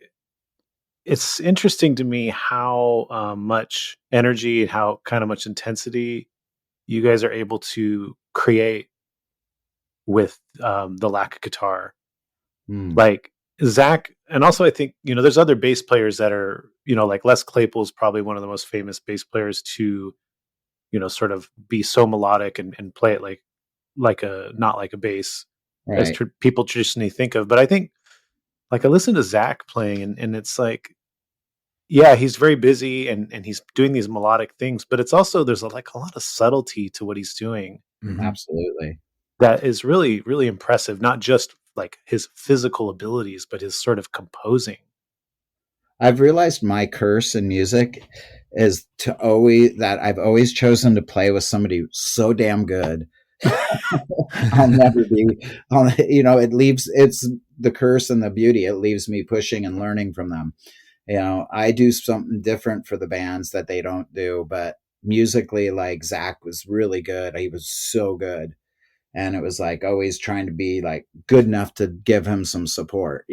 it's interesting to me how much energy and how kind of much intensity you guys are able to create with the lack of guitar. Like Zach, and also I think, there's other bass players that are, like Les Claypool's probably one of the most famous bass players to, sort of be so melodic and play it like a, not like a bass, right, as people traditionally think of. But I think, like, I listen to Zach playing and it's like, yeah, he's very busy and he's doing these melodic things, but it's also, there's a lot of subtlety to what he's doing. Mm-hmm. Absolutely. That is really, really impressive. Not just like his physical abilities, but his sort of composing. I've realized my curse in music is I've always chosen to play with somebody so damn good. I'll never be, it's the curse and the beauty. It leaves me pushing and learning from them. I do something different for the bands that they don't do, but musically, like, Zach was really good. He was so good. And it was like always trying to be like good enough to give him some support,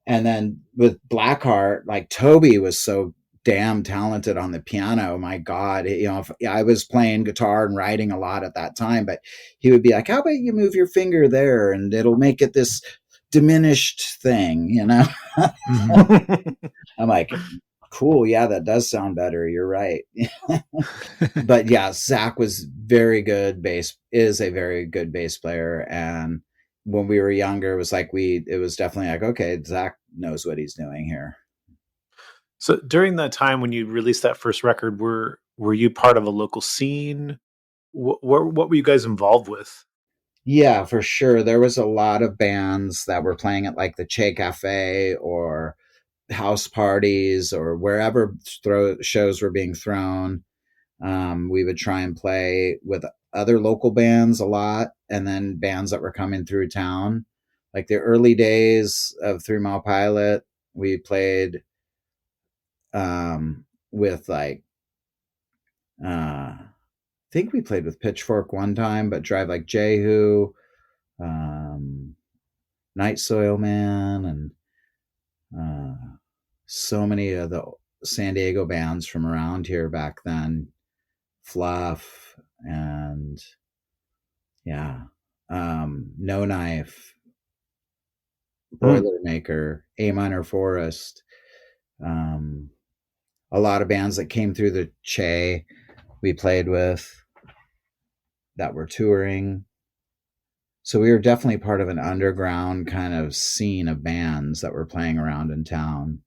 and then with Black Heart, like, Toby was so damn talented on the piano. My God, if I was playing guitar and writing a lot at that time, but he would be like, how about you move your finger there and it'll make it this diminished thing, Mm-hmm. I'm like, Cool. Yeah, that does sound better. You're right. But yeah, Zach was very good is a very good bass player. And when we were younger, it was like it was definitely like, okay, Zach knows what he's doing here. So during that time when you released that first record, were you part of a local scene? What were you guys involved with? Yeah, for sure. There was a lot of bands that were playing at like the Che Cafe or house parties or wherever shows were being thrown. We would try and play with other local bands a lot, and then bands that were coming through town. Like the early days of 3 Mile Pilot, we played with like, I think we played with Pitchfork one time, but Drive Like Jehu, um, Night Soil Man, and so many of the San Diego bands from around here back then. Fluff and yeah, No Knife, Boilermaker, A Minor Forest, a lot of bands that came through the Che we played with that were touring. So we were definitely part of an underground kind of scene of bands that were playing around in town.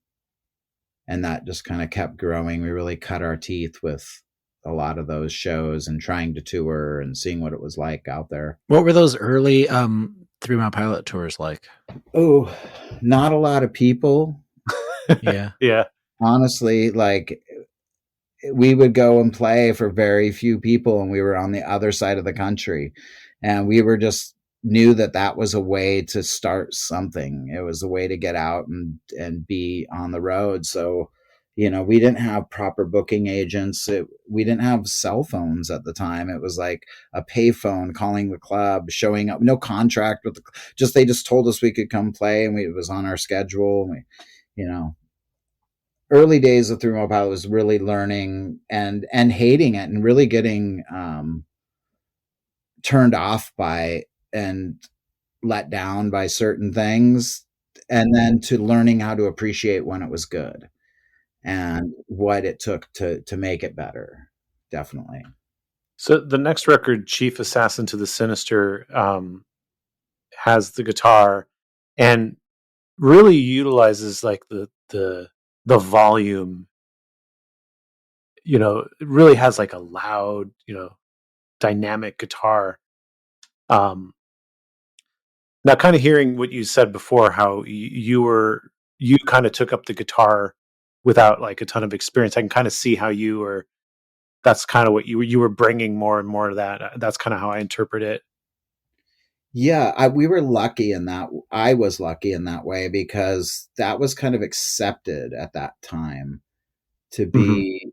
And that just kind of kept growing. We really cut our teeth with a lot of those shows and trying to tour and seeing what it was like out there. What were those early 3 Mile Pilot tours like? Oh, not a lot of people. Yeah. Yeah. Honestly, like we would go and play for very few people, and we were on the other side of the country, and we were just knew that was a way to start something. It was a way to get out and be on the road. So, we didn't have proper booking agents. We didn't have cell phones at the time. It was like a payphone, calling the club, showing up, no contract with they just told us we could come play, and it was on our schedule. And early days of 3 Mile Pilot was really learning and hating it, and really getting turned off by and let down by certain things, and then to learning how to appreciate when it was good and what it took to make it better. Definitely. So the next record, Chief Assassin to the Sinister, has the guitar and really utilizes like the volume. It really has like a loud, dynamic guitar. Now, kind of hearing what you said before, how you kind of took up the guitar without like a ton of experience. I can kind of see how that's kind of what you were bringing more and more of that. That's kind of how I interpret it. Yeah, we were lucky in that. I was lucky in that way because that was kind of accepted at that time to be,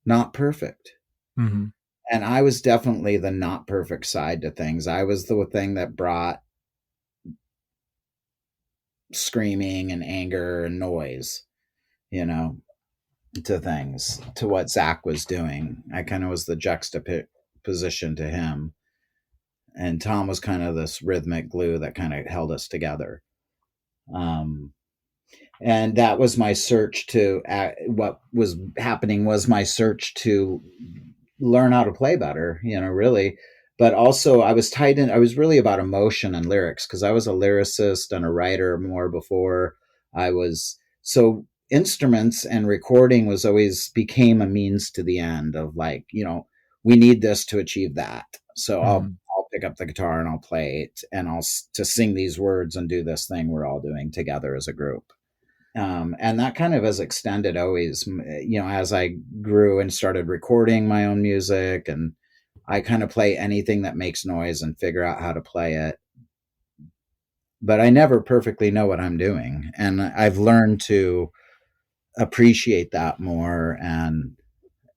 not perfect. Mm-hmm. And I was definitely the not perfect side to things. I was the thing that brought screaming and anger and noise, to things, to what Zach was doing. I kind of was the juxtaposition to him. And Tom was kind of this rhythmic glue that kind of held us together. And that was my search to, what was happening was my search to learn how to play better, really. But also I was tied in, I was really about emotion and lyrics, because I was a lyricist and a writer more before I was. So instruments and recording became a means to the end of like, we need this to achieve that. So I'll pick up the guitar and I'll play it, and to sing these words and do this thing we're all doing together as a group. And that kind of has extended always, as I grew and started recording my own music, and I kind of play anything that makes noise and figure out how to play it. But I never perfectly know what I'm doing. And I've learned to appreciate that more. And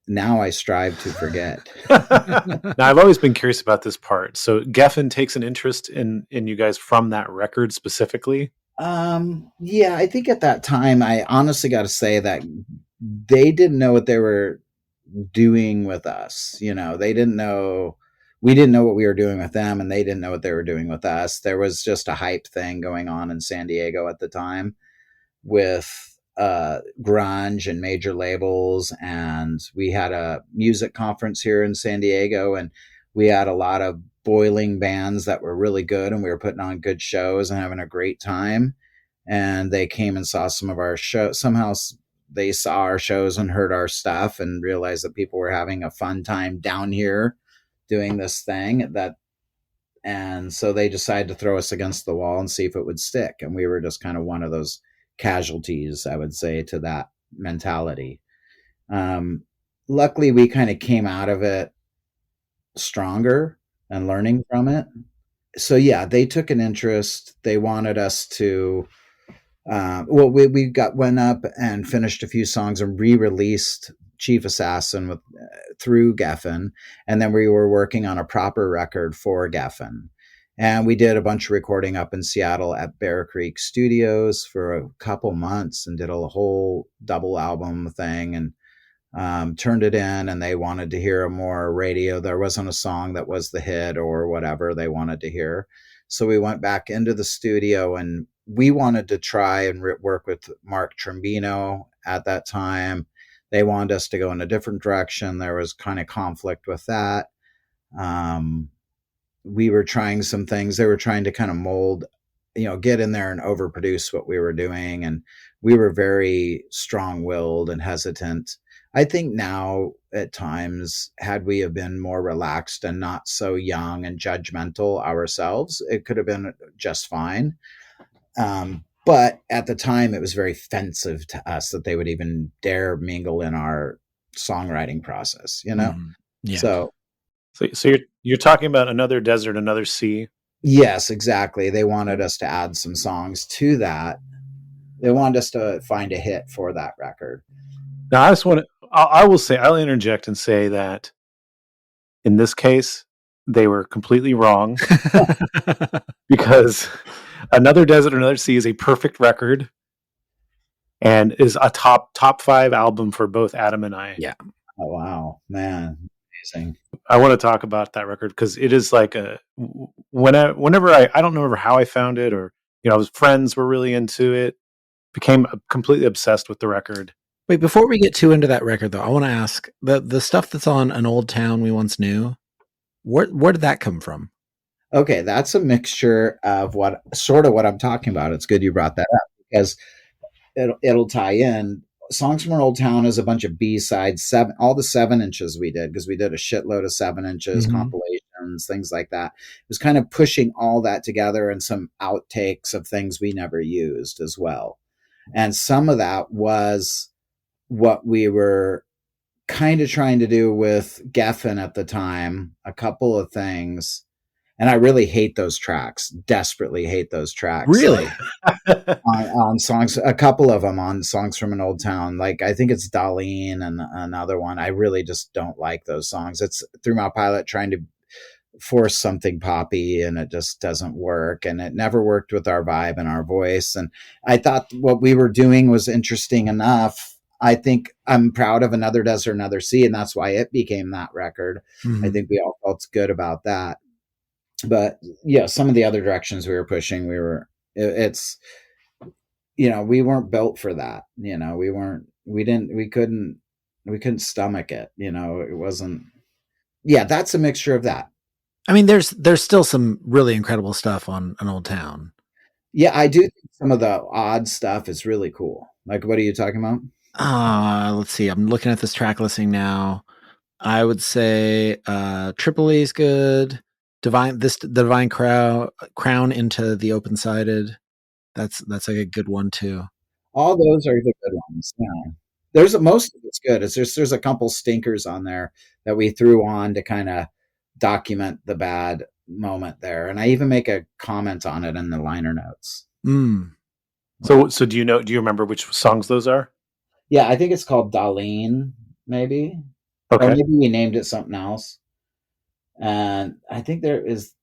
now I strive to forget. Now, I've always been curious about this part. So Geffen takes an interest in you guys from that record specifically? Yeah, I think at that time, I honestly got to say that they didn't know what they were doing with us. They didn't know, we didn't know what we were doing with them, and they didn't know what they were doing with us. There was just a hype thing going on in San Diego at the time with grunge and major labels. And we had a music conference here in San Diego, and we had a lot of boiling bands that were really good, and we were putting on good shows and having a great time. And they came and saw some of our shows. Somehow they saw our shows and heard our stuff and realized that people were having a fun time down here doing this thing and so they decided to throw us against the wall and see if it would stick. And we were just kind of one of those casualties, I would say, to that mentality. Luckily, we kind of came out of it stronger and learning from it. So yeah, they took an interest. They wanted us to. We went up and finished a few songs and re-released Chief Assassin through Geffen, and then we were working on a proper record for Geffen. And we did a bunch of recording up in Seattle at Bear Creek Studios for a couple months and did a whole double album thing, and turned it in, and they wanted to hear more radio. There wasn't a song that was the hit or whatever they wanted to hear. So we went back into the studio, and we wanted to try and work with Mark Trombino at that time. They wanted us to go in a different direction. There was kind of conflict with that. We were trying some things. They were trying to kind of mold, get in there and overproduce what we were doing. And we were very strong-willed and hesitant. I think now at times, had we have been more relaxed and not so young and judgmental ourselves, it could have been just fine. But at the time, it was very offensive to us that they would even dare mingle in our songwriting process, Mm-hmm. Yeah. So you're talking about Another Desert, Another Sea. Yes, exactly. They wanted us to add some songs to that. They wanted us to find a hit for that record. Now, I'll interject and say that in this case, they were completely wrong because Another Desert, Another Sea is a perfect record and is a top 5 album for both Adam and I. Yeah. Oh, wow, man. Amazing. I want to talk about that record because it is like whenever I don't remember how I found it, or, friends were really into it, became completely obsessed with the record. Wait, before we get too into that record though, I want to ask the stuff that's on An Old Town We Once Knew, where did that come from? Okay, that's a mixture of what I'm talking about. It's good you brought that up because it'll tie in. Songs from an Old Town is a bunch of B-sides, all the 7-inches we did, because we did a shitload of 7-inches, compilations, things like that. It was kind of pushing all that together and some outtakes of things we never used as well. And some of that was what we were kind of trying to do with Geffen at the time, a couple of things. And I really hate those tracks, desperately hate those tracks. Really? On songs, a couple of them on Songs from an Old Town. Like, I think it's Darlene and another one. I really just don't like those songs. It's Through My Pilot trying to force something poppy, and it just doesn't work. And it never worked with our vibe and our voice. And I thought what we were doing was interesting enough. I think I'm proud of Another Desert, Another Sea, and that's why it became that record. Mm-hmm. I think we all felt good about that. But yeah, some of the other directions we were pushing, we weren't built for that. We couldn't stomach it. It wasn't. Yeah, that's a mixture of that. I mean, there's still some really incredible stuff on An Old Town. Yeah, I do think some of the odd stuff is really cool. Like, what are you talking about? Let's see. I'm looking at this track listing now. I would say Tripoli is good. The Divine Crown Into the Open Sided. That's like a good one too. All those are the good ones. Yeah. There's most of it's good. There's a couple stinkers on there that we threw on to kind of document the bad moment there, and I even make a comment on it in the liner notes. So do you remember which songs those are? Yeah, I think it's called Darlene, maybe. Okay. Or maybe we named it something else. And I think there is,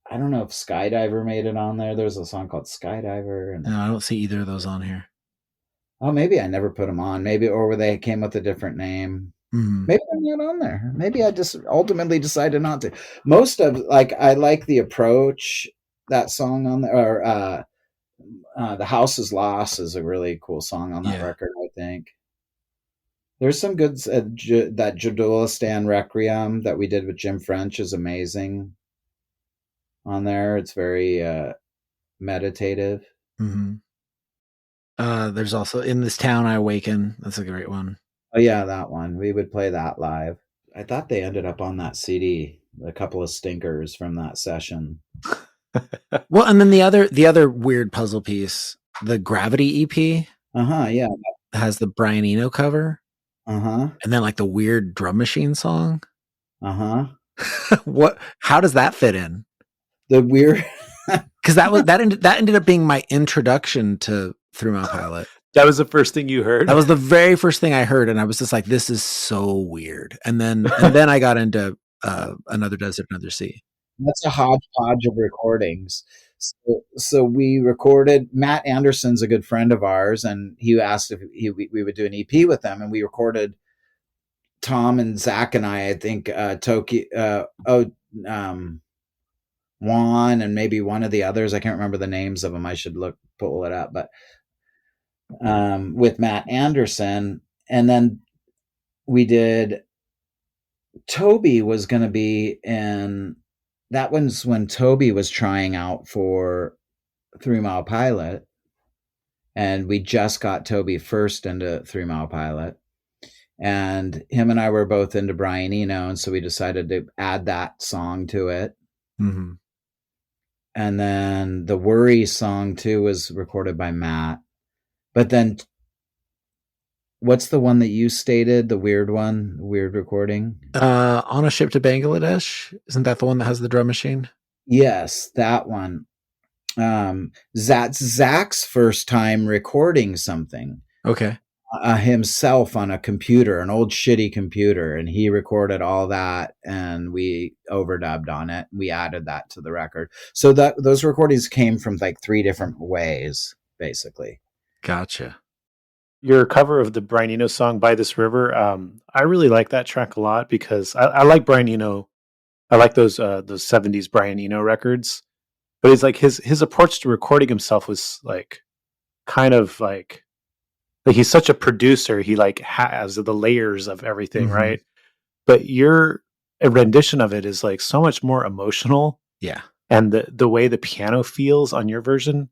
I don't know if Skydiver made it on there. There's a song called Skydiver. No, I don't see either of those on here. Oh, maybe I never put them on. Maybe, or they came with a different name. Mm-hmm. Maybe I'm not on there. Maybe I just ultimately decided not to. Most of, I like The Approach, that song on there, or The House is Lost is a really cool song on that record, I think. There's some good, that Jodolistan Requiem that we did with Jim French is amazing on there. It's very meditative. Mm-hmm. There's also In This Town I Awaken. That's a great one. Oh yeah, that one. We would play that live. I thought they ended up on that CD, a couple of stinkers from that session. Well, and then the other weird puzzle piece, the Gravity EP. Yeah. Has the Brian Eno cover. And then like the weird drum machine song. How does that fit in? The weird because that ended up being my introduction to Through My Pilot. That was the first thing you heard? That was the very first thing I heard, and I was just like, this is so weird. And then I got into Another Desert, Another Sea. That's a hodgepodge of recordings. So we recorded. Matt Anderson's a good friend of ours, and he asked if we would do an EP with them, and we recorded Tom and Zach and I think Juan and maybe one of the others. I can't remember the names of them. I should pull it up, but with Matt Anderson, and then we did. Toby was going to be in. That was when Toby was trying out for 3 Mile Pilot, and we just got Toby first into 3 Mile Pilot, and him and I were both into Brian Eno, and so we decided to add that song to it. Mm-hmm. And then the Worry song too was recorded by Matt. But then what's the one that you stated, the weird recording? On a Ship to Bangladesh. Isn't that the one that has the drum machine? Yes, that one. Zach's first time recording something. Okay. Himself on a computer, an old shitty computer, and he recorded all that, and we overdubbed on it. We added that to the record. So those recordings came from like 3 different ways, basically. Gotcha. Your cover of the Brian Eno song "By This River," I really like that track a lot because I like Brian Eno. I like those 70s Brian Eno records, but it's like his approach to recording himself was like kind of like he's such a producer. He like has the layers of everything, mm-hmm. right? But your rendition of it is like so much more emotional. Yeah, and the way the piano feels on your version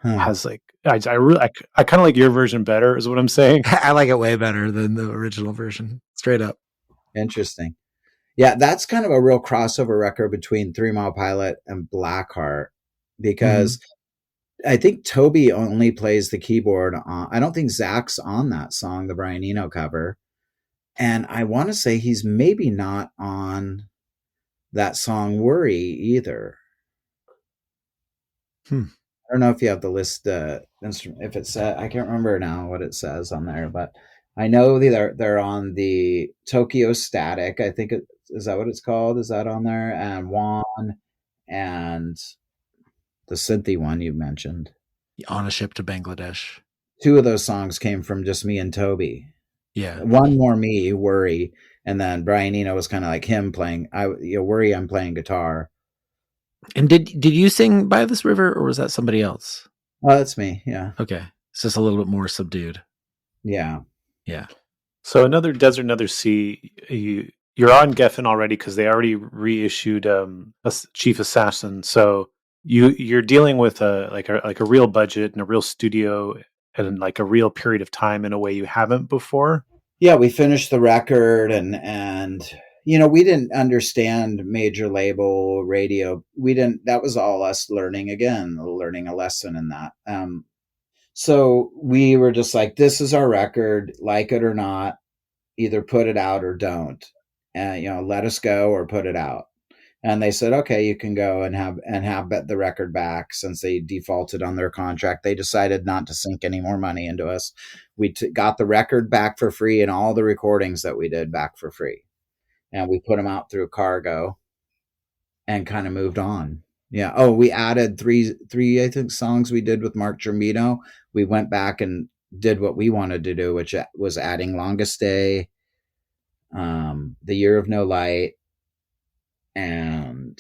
has like I kind of like your version better, is what I'm saying. I like it way better than the original version, straight up. Interesting. Yeah, that's kind of a real crossover record between 3 Mile Pilot and Black Heart, because I think Toby only plays the keyboard on. I don't think Zach's on that song, the Brian Eno cover, and I want to say he's maybe not on that song "Worry" either. I don't know if you have the list instrument. If it's I can't remember now what it says on there, but I know they're on the Tokyo Static. I think is that what it's called? Is that on there? And Juan and the synthy one you mentioned. On a Ship to Bangladesh. 2 of those songs came from just me and Toby. Yeah. One more me, Worry, and then Brian Eno was kind of like him playing. Worry, I'm playing guitar. And did you sing By This River, or was that somebody else? Oh, that's me. Yeah. Okay. It's just a little bit more subdued. Yeah. Yeah. So Another Desert, Another Sea, you're on Geffen already because they already reissued Chief Assassin. So you're dealing with a real budget and a real studio and like a real period of time in a way you haven't before. Yeah, we finished the record and we didn't understand major label radio. That was all us learning a lesson in that. So we were just like, this is our record, like it or not, either put it out or don't. Let us go or put it out. And they said, okay, you can go and have the record back. Since they defaulted on their contract, they decided not to sink any more money into us. We got the record back for free and all the recordings that we did back for free. And we put them out through Cargo and kind of moved on. Yeah. Oh, we added three, I think, songs we did with Mark Germino. We went back and did what we wanted to do, which was adding Longest Day, The Year of No Light, and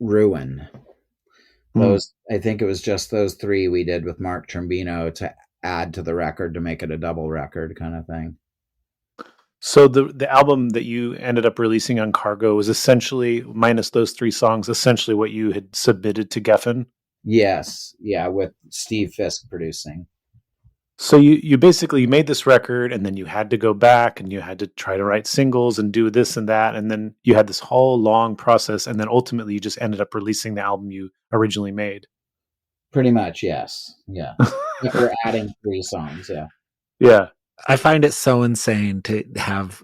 Ruin. Those, I think it was just those three we did with Mark Trombino to add to the record to make it a double record kind of thing. So the album that you ended up releasing on Cargo was essentially, minus those three songs, essentially what you had submitted to Geffen? Yes. Yeah, with Steve Fisk producing. So you basically made this record, and then you had to go back and you had to try to write singles and do this and that, and then you had this whole long process, and then ultimately you just ended up releasing the album you originally made. Pretty much, yes. Yeah. We're adding three songs, yeah. Yeah. I find it so insane to have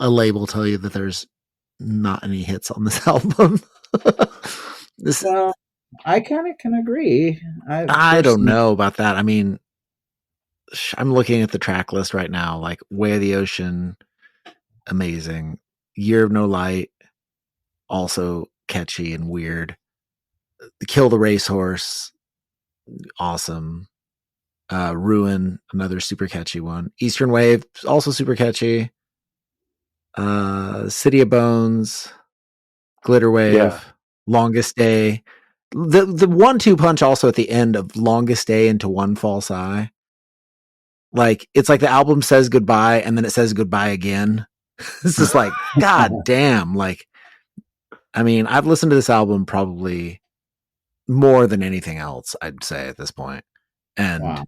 a label tell you that there's not any hits on this album. Well, I kind of can agree. I don't know about that. I mean, I'm looking at the track list right now, like Way of the Ocean, amazing. Year of No Light, also catchy and weird. Kill the Racehorse, awesome. Ruin, another super catchy one. Eastern Wave, also super catchy. City of Bones, Glitter Wave, Longest Day. The 1-2 punch also at the end of Longest Day into One False Eye. Like, it's like the album says goodbye and then it says goodbye again. It's just like, God damn. Like, I mean, I've listened to this album probably more than anything else, I'd say at this point. And wow.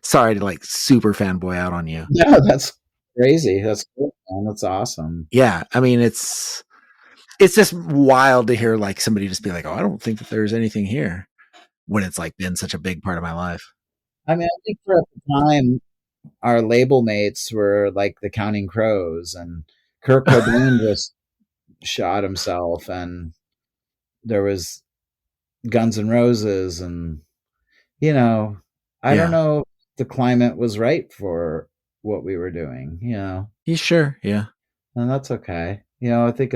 sorry to like super fanboy out on you. No, that's crazy. That's cool, man. That's awesome. Yeah. I mean, it's just wild to hear like somebody just be like, oh, I don't think that there's anything here, when it's like been such a big part of my life. I mean, I think for at the time, our label mates were like the Counting Crows, and Kurt Cobain just shot himself, and there was Guns N' Roses, and I don't know if the climate was right for what we were doing, You sure? Yeah. And that's okay. I think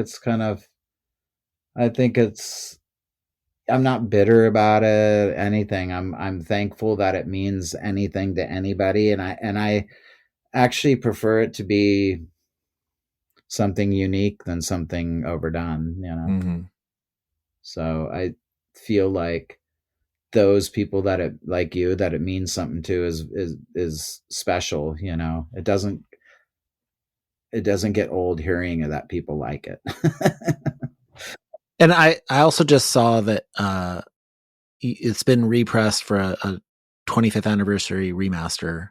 I'm not bitter about it, anything. I'm thankful that it means anything to anybody, and I actually prefer it to be something unique than something overdone, Mm-hmm. So I feel like those people that it like you that it means something to is special. It doesn't get old hearing that people like it. And I also just saw that it's been repressed for a 25th anniversary remaster.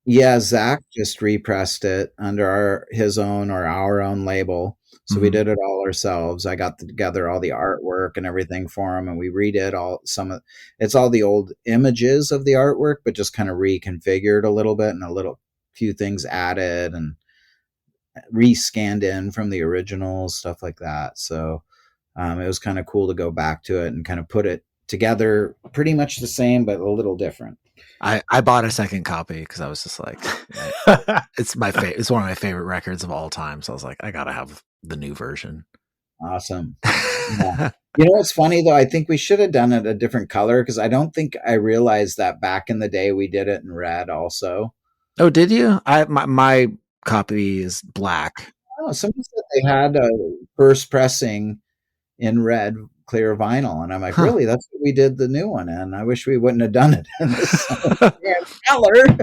Yeah, Zach just repressed it under our own label. So we did it all ourselves. I got together all the artwork and everything for him, and we redid it's all the old images of the artwork, but just kind of reconfigured a little bit, and few things added and rescanned in from the originals, stuff like that. So it was kind of cool to go back to it and kind of put it together pretty much the same, but a little different. I bought a second copy because I was just like, it's my favorite. It's one of my favorite records of all time. So I was like, I gotta have the new version. Awesome. Yeah. What's funny though? I think we should have done it a different color, because I don't think I realized that back in the day we did it in red also. Oh, did you? My copy is black. Oh, somebody said they had a first pressing in red clear vinyl, and I'm like, really? That's what we did the new one in. I wish we wouldn't have done it in this color.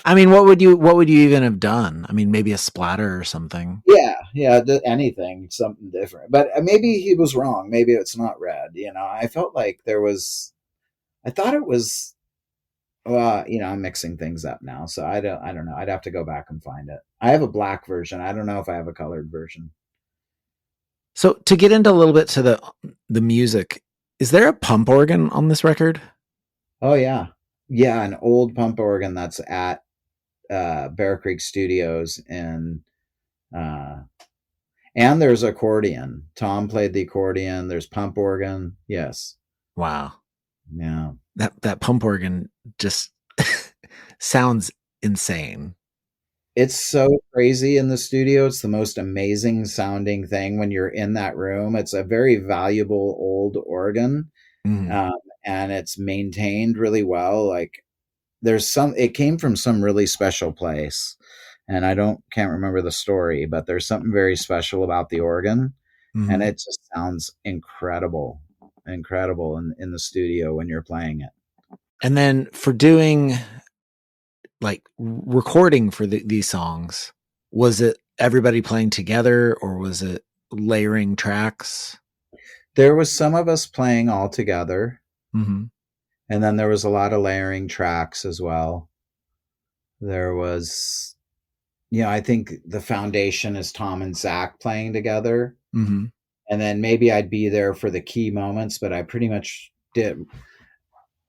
I mean, what would you even have done? I mean, maybe a splatter or something. Yeah, anything, something different. But maybe he was wrong. Maybe it's not red. I felt like I thought it was. Well, I'm mixing things up now, so I don't know. I'd have to go back and find it. I have a black version. I don't know if I have a colored version. So to get into a little bit to the music, is there a pump organ on this record? Oh yeah, an old pump organ that's at Bear Creek Studios, and there's accordion. Tom played the accordion. There's pump organ. Yes. Wow. Yeah. That pump organ just sounds insane. It's so crazy in the studio. It's the most amazing sounding thing when you're in that room. It's a very valuable old organ, and it's maintained really well. Like it came from some really special place, and can't remember the story, but there's something very special about the organ, and it just sounds incredible. incredible in the studio when you're playing it. And then for doing like recording for these songs, was it everybody playing together or was it layering tracks? There was some of us playing all together. Mm-hmm. And then there was a lot of layering tracks as well. There was, I think the foundation is Tom and Zach playing together. Mm-hmm. And then maybe I'd be there for the key moments, but I pretty much did.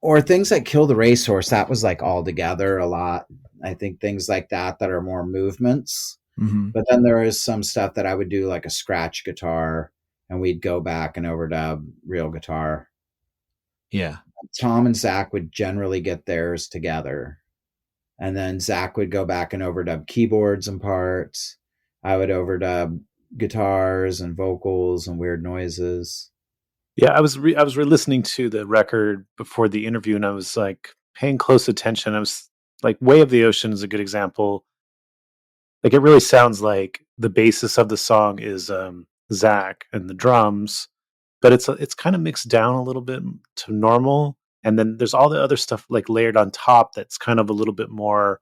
Or things like Kill the Racehorse, that was like all together a lot. I think things like that are more movements. Mm-hmm. But then there is some stuff that I would do like a scratch guitar and we'd go back and overdub real guitar. Yeah. Tom and Zach would generally get theirs together. And then Zach would go back and overdub keyboards and parts. I would overdub guitars and vocals and weird noises. Yeah, I was re-listening to the record before the interview, and I was like paying close attention. I was like, "Way of the Ocean" is a good example. Like, it really sounds like the basis of the song is Zach and the drums, but it's kind of mixed down a little bit to normal, and then there's all the other stuff like layered on top that's kind of a little bit more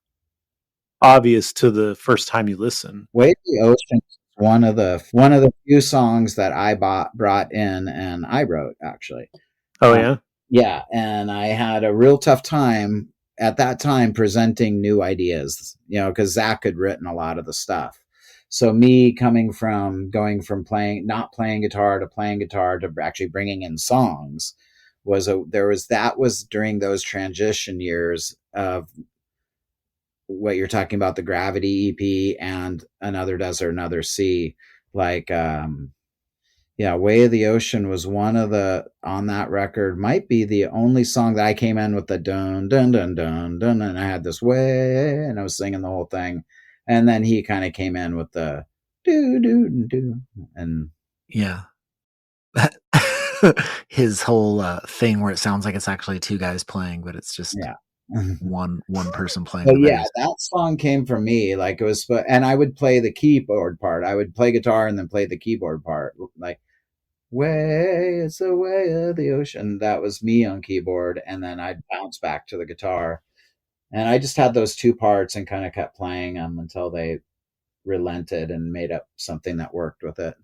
obvious to the first time you listen. Way of the Ocean is one of the few songs that I brought in and I wrote, actually. Oh yeah? Yeah, and I had a real tough time at that time presenting new ideas, because Zach had written a lot of the stuff. So me going from not playing guitar to actually bringing in songs that was during those transition years of what you're talking about, the Gravity EP and Another Desert, Another Sea. Like, Way of the Ocean was one of on that record, might be the only song that I came in with the dun, dun, dun, dun, dun, and I had this way, and I was singing the whole thing. And then he kind of came in with the do, do, do, and yeah. His whole thing where it sounds like it's actually two guys playing, but it's just one person playing. But yeah, that song came from me. Like, it was, and I would play the keyboard part. I would play guitar and then play the keyboard part. Like, way, it's the way of the ocean. That was me on keyboard, and then I'd bounce back to the guitar. And I just had those two parts and kind of kept playing them until they relented and made up something that worked with it.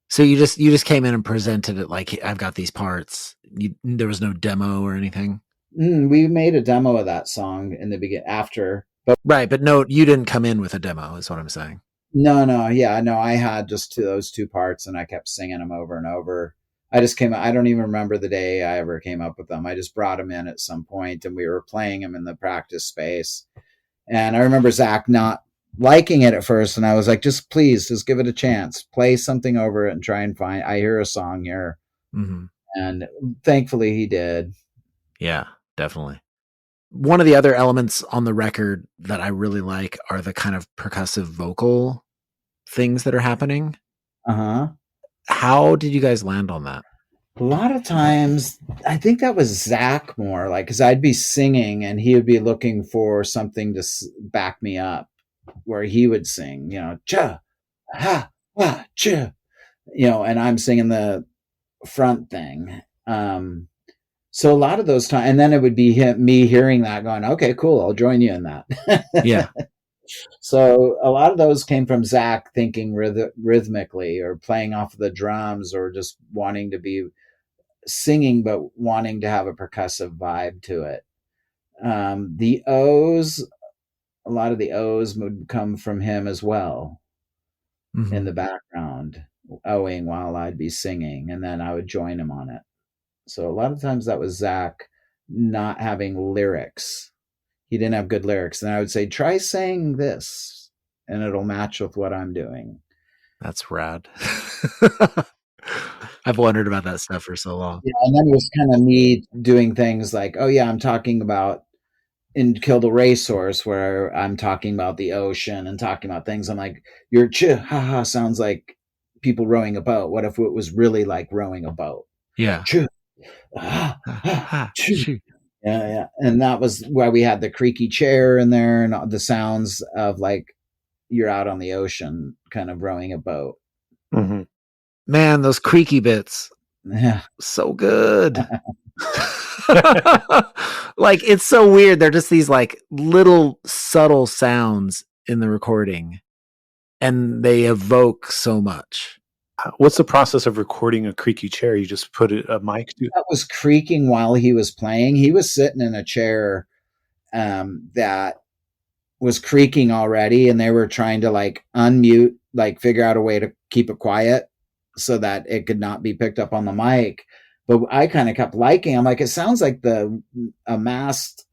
So you just came in and presented it like, I've got these parts. There was no demo or anything? We made a demo of that song in the beginning after. Right, but no, you didn't come in with a demo is what I'm saying. No, I had just those two parts and I kept singing them over and over. I don't even remember the day I ever came up with them. I just brought them in at some point and we were playing them in the practice space. And I remember Zach not liking it at first. And I was like, just give it a chance, play something over it and try and I hear a song here. Mm-hmm. And thankfully he did. Yeah, definitely. One of the other elements on the record that I really like are the kind of percussive vocal things that are happening. Uh-huh. How did you guys land on that? A lot of times, I think that was Zach more, like, because I'd be singing and he would be looking for something to back me up, where he would sing, cha, ha, ha, cha, and I'm singing the front thing. So a lot of those times, and then it would be me hearing that going, okay, cool, I'll join you in that. Yeah. So a lot of those came from Zach thinking rhythmically or playing off of the drums or just wanting to be singing, but wanting to have a percussive vibe to it. The O's, a lot of the O's would come from him as well. Mm-hmm. In the background, Oing while I'd be singing, and then I would join him on it. So a lot of times that was Zach not having lyrics. He didn't have good lyrics. And I would say, try saying this and it'll match with what I'm doing. That's rad. I've wondered about that stuff for so long. Yeah, and then it was kind of me doing things like, oh yeah, I'm talking about in Kill the Racehorse where I'm talking about the ocean and talking about things. I'm like, your ha sounds like people rowing a boat. What if it was really like rowing a boat? Yeah. Yeah. And that was why we had the creaky chair in there and the sounds of like you're out on the ocean kind of rowing a boat. Mm-hmm. Man, those creaky bits. Yeah. So good. Like, it's so weird. They're just these like little subtle sounds in the recording, and they evoke so much. What's the process of recording a creaky chair? You just put a mic to. That was creaking while he was playing. He was sitting in a chair that was creaking already, and they were trying to like unmute, like figure out a way to keep it quiet so that it could not be picked up on the mic. But I kind of kept liking. I'm like, it sounds like a mast,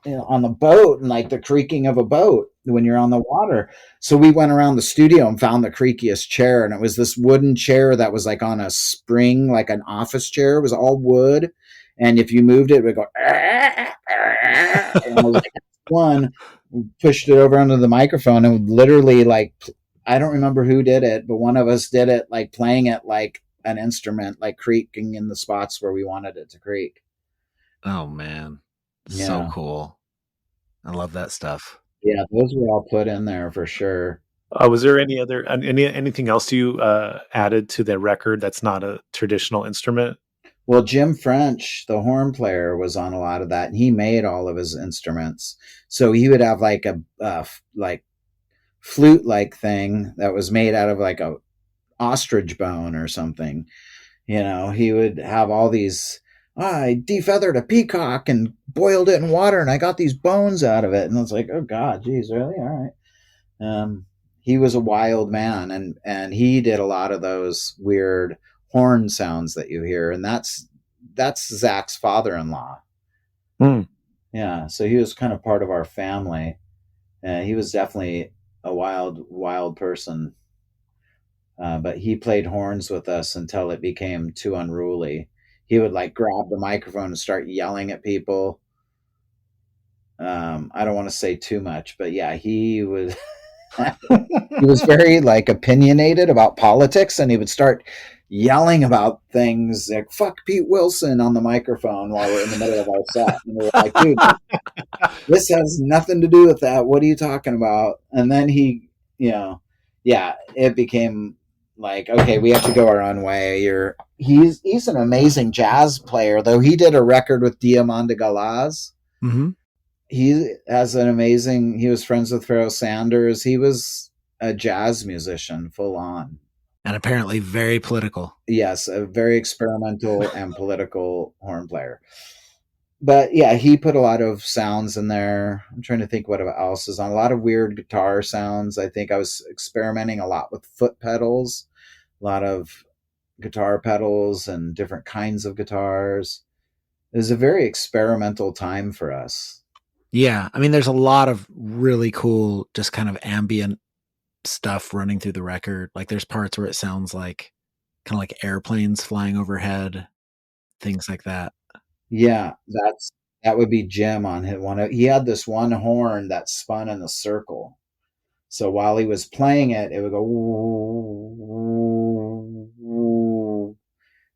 on the boat, and like the creaking of a boat when you're on the water. So we went around the studio and found the creakiest chair, and it was this wooden chair that was like on a spring, like an office chair. It was all wood, and if you moved it, it would go. And I was like, one pushed it over under the microphone and literally, like, I don't remember who did it, but one of us did it, like playing it like an instrument, like creaking in the spots where we wanted it to creak. Oh man, Yeah. so cool. I love that stuff. Yeah, those were all put in there for sure. Was there anything else you added to the record that's not a traditional instrument? Well, Jim French, the horn player, was on a lot of that, and he made all of his instruments. So he would have like a like flute-like thing that was made out of like a ostrich bone or something. He would have all these. I defeathered a peacock and boiled it in water, and I got these bones out of it. And it's like, oh God, geez, really? All right. He was a wild man, and he did a lot of those weird horn sounds that you hear, and that's Zach's father-in-law. Yeah, so he was kind of part of our family. He was definitely a wild person, but he played horns with us until it became too unruly. He would like grab the microphone and start yelling at people. I don't want to say too much, but yeah, he was he was very like opinionated about politics, and he would start yelling about things like "fuck Pete Wilson" on the microphone while we're in the middle of our set. And we're like, dude, this has nothing to do with that. What are you talking about? And then he, it became like, okay, we have to go our own way. He's an amazing jazz player, though. He did a record with Diamanda Galaz. Mm-hmm. He was friends with Pharoah Sanders. He was a jazz musician, full on. And apparently very political. Yes, a very experimental and political horn player. But yeah, he put a lot of sounds in there. I'm trying to think what else is on. A lot of weird guitar sounds. I think I was experimenting a lot with foot pedals, a lot of guitar pedals and different kinds of guitars. It was a very experimental time for us. Yeah, I mean, there's a lot of really cool, just kind of ambient stuff running through the record. Like there's parts where it sounds like kind of like airplanes flying overhead, things like that. Yeah, that would be Jim on his one. He had this one horn that spun in a circle. So while he was playing it, it would go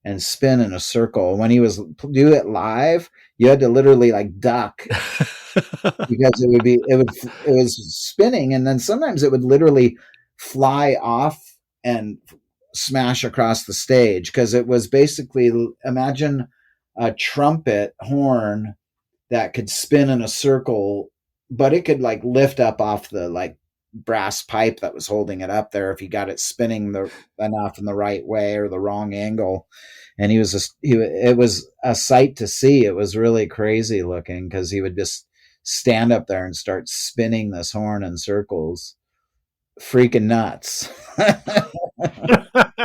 and spin in a circle. When he was do it live, you had to literally like duck because it was spinning, and then sometimes it would literally fly off and smash across the stage, because it was basically, imagine a trumpet horn that could spin in a circle, but it could like lift up off the like brass pipe that was holding it up there if you got it spinning enough in the right way or the wrong angle. And it was a sight to see. It was really crazy looking, because he would just stand up there and start spinning this horn in circles. Freaking nuts.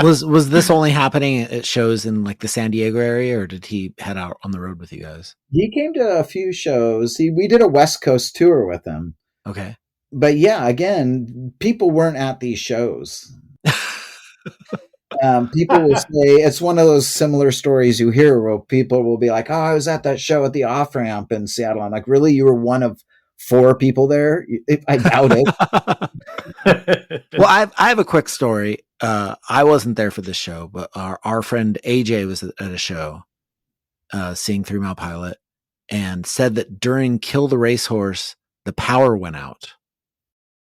Was this only happening at shows in like the San Diego area, or did he head out on the road with you guys? He came to a few shows. We did a West Coast tour with him. Okay. But yeah, again, people weren't at these shows. People will say, it's one of those similar stories you hear where people will be like, oh, I was at that show at the Off Ramp in Seattle. I'm like, really? You were one of 4 people there? I doubt it. Well, I have a quick story. I wasn't there for this show, but our friend AJ was at a show seeing 3 Mile Pilot, and said that during Kill the Racehorse, the power went out,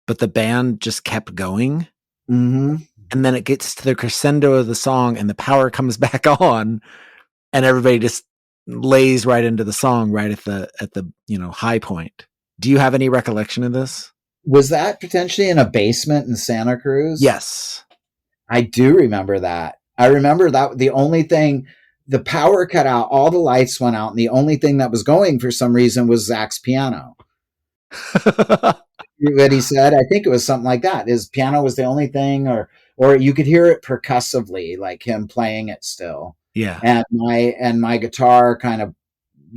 but the band just kept going. Mm-hmm. and then it gets to the crescendo of the song and the power comes back on and everybody just lays right into the song right at the high point. Do you have any recollection of this? Was that potentially in a basement in Santa Cruz? Yes. I do remember that. I remember that the only thing, the power cut out, all the lights went out, and the only thing that was going for some reason was Zach's piano. What he said, I think it was something like that. His piano was the only thing, or you could hear it percussively, like him playing it still. Yeah. And my guitar kind of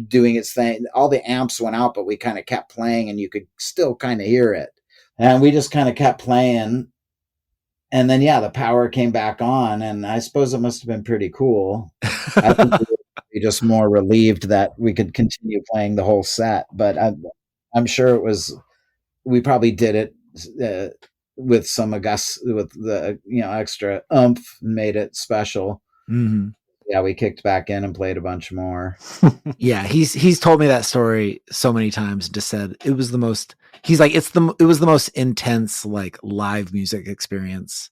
doing its thing. All the amps went out, but we kind of kept playing, and you could still kind of hear it. And we just kind of kept playing. And then, the power came back on, and I suppose it must have been pretty cool. I think we were just more relieved that we could continue playing the whole set. But I'm sure it was, we probably did it with some with the extra oomph and made it special. Mm-hmm. Yeah, we kicked back in and played a bunch more. Yeah, he's told me that story so many times. Just said it was the most. He's like it was the most intense like live music experience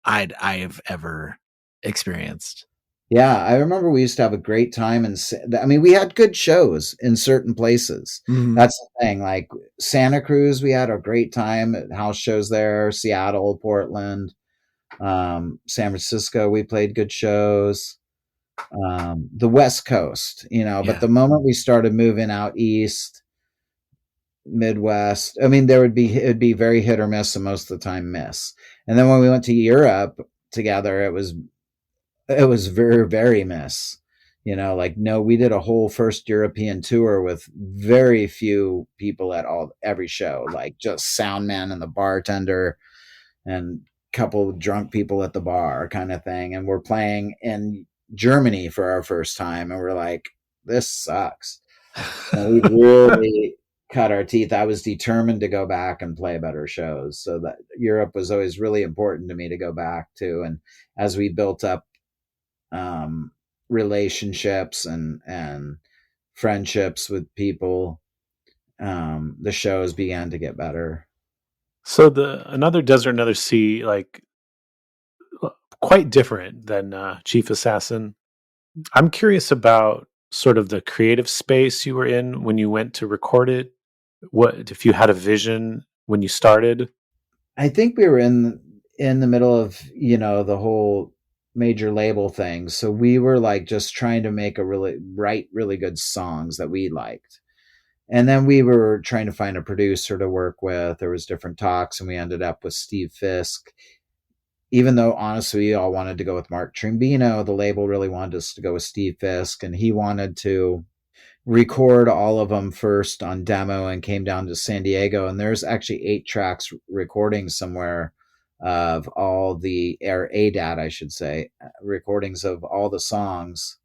I have ever experienced. Yeah, I remember we used to have a great time, and I mean, we had good shows in certain places. Mm-hmm. That's the thing. Like Santa Cruz, we had a great time at house shows there. Seattle, Portland, San Francisco, we played good shows. The West Coast, but the moment we started moving out east, Midwest, I mean, it'd be very hit or miss, and most of the time miss. And then when we went to Europe together, it was very, very miss. We did a whole first European tour with very few people at every show, like just sound man and the bartender and a couple of drunk people at the bar kind of thing. And we're playing in Germany for our first time, and we're like, this sucks. And we really cut our teeth. I was determined to go back and play better shows. So that Europe was always really important to me to go back to. And as we built up relationships and friendships with people, the shows began to get better. So Another Desert, Another Sea, like quite different than Chief Assassin. I'm curious about sort of the creative space you were in when you went to record it. What if you had a vision when you started? I think we were in the middle of the whole major label thing, so we were like just trying to make write really good songs that we liked, and then we were trying to find a producer to work with. There was different talks, and we ended up with Steve Fisk. Even though honestly we all wanted to go with Mark Trombino, the label really wanted us to go with Steve Fisk, and he wanted to record all of them first on demo and came down to San Diego. And there's actually 8 tracks recordings somewhere of all the ADAT, I should say, recordings of all the songs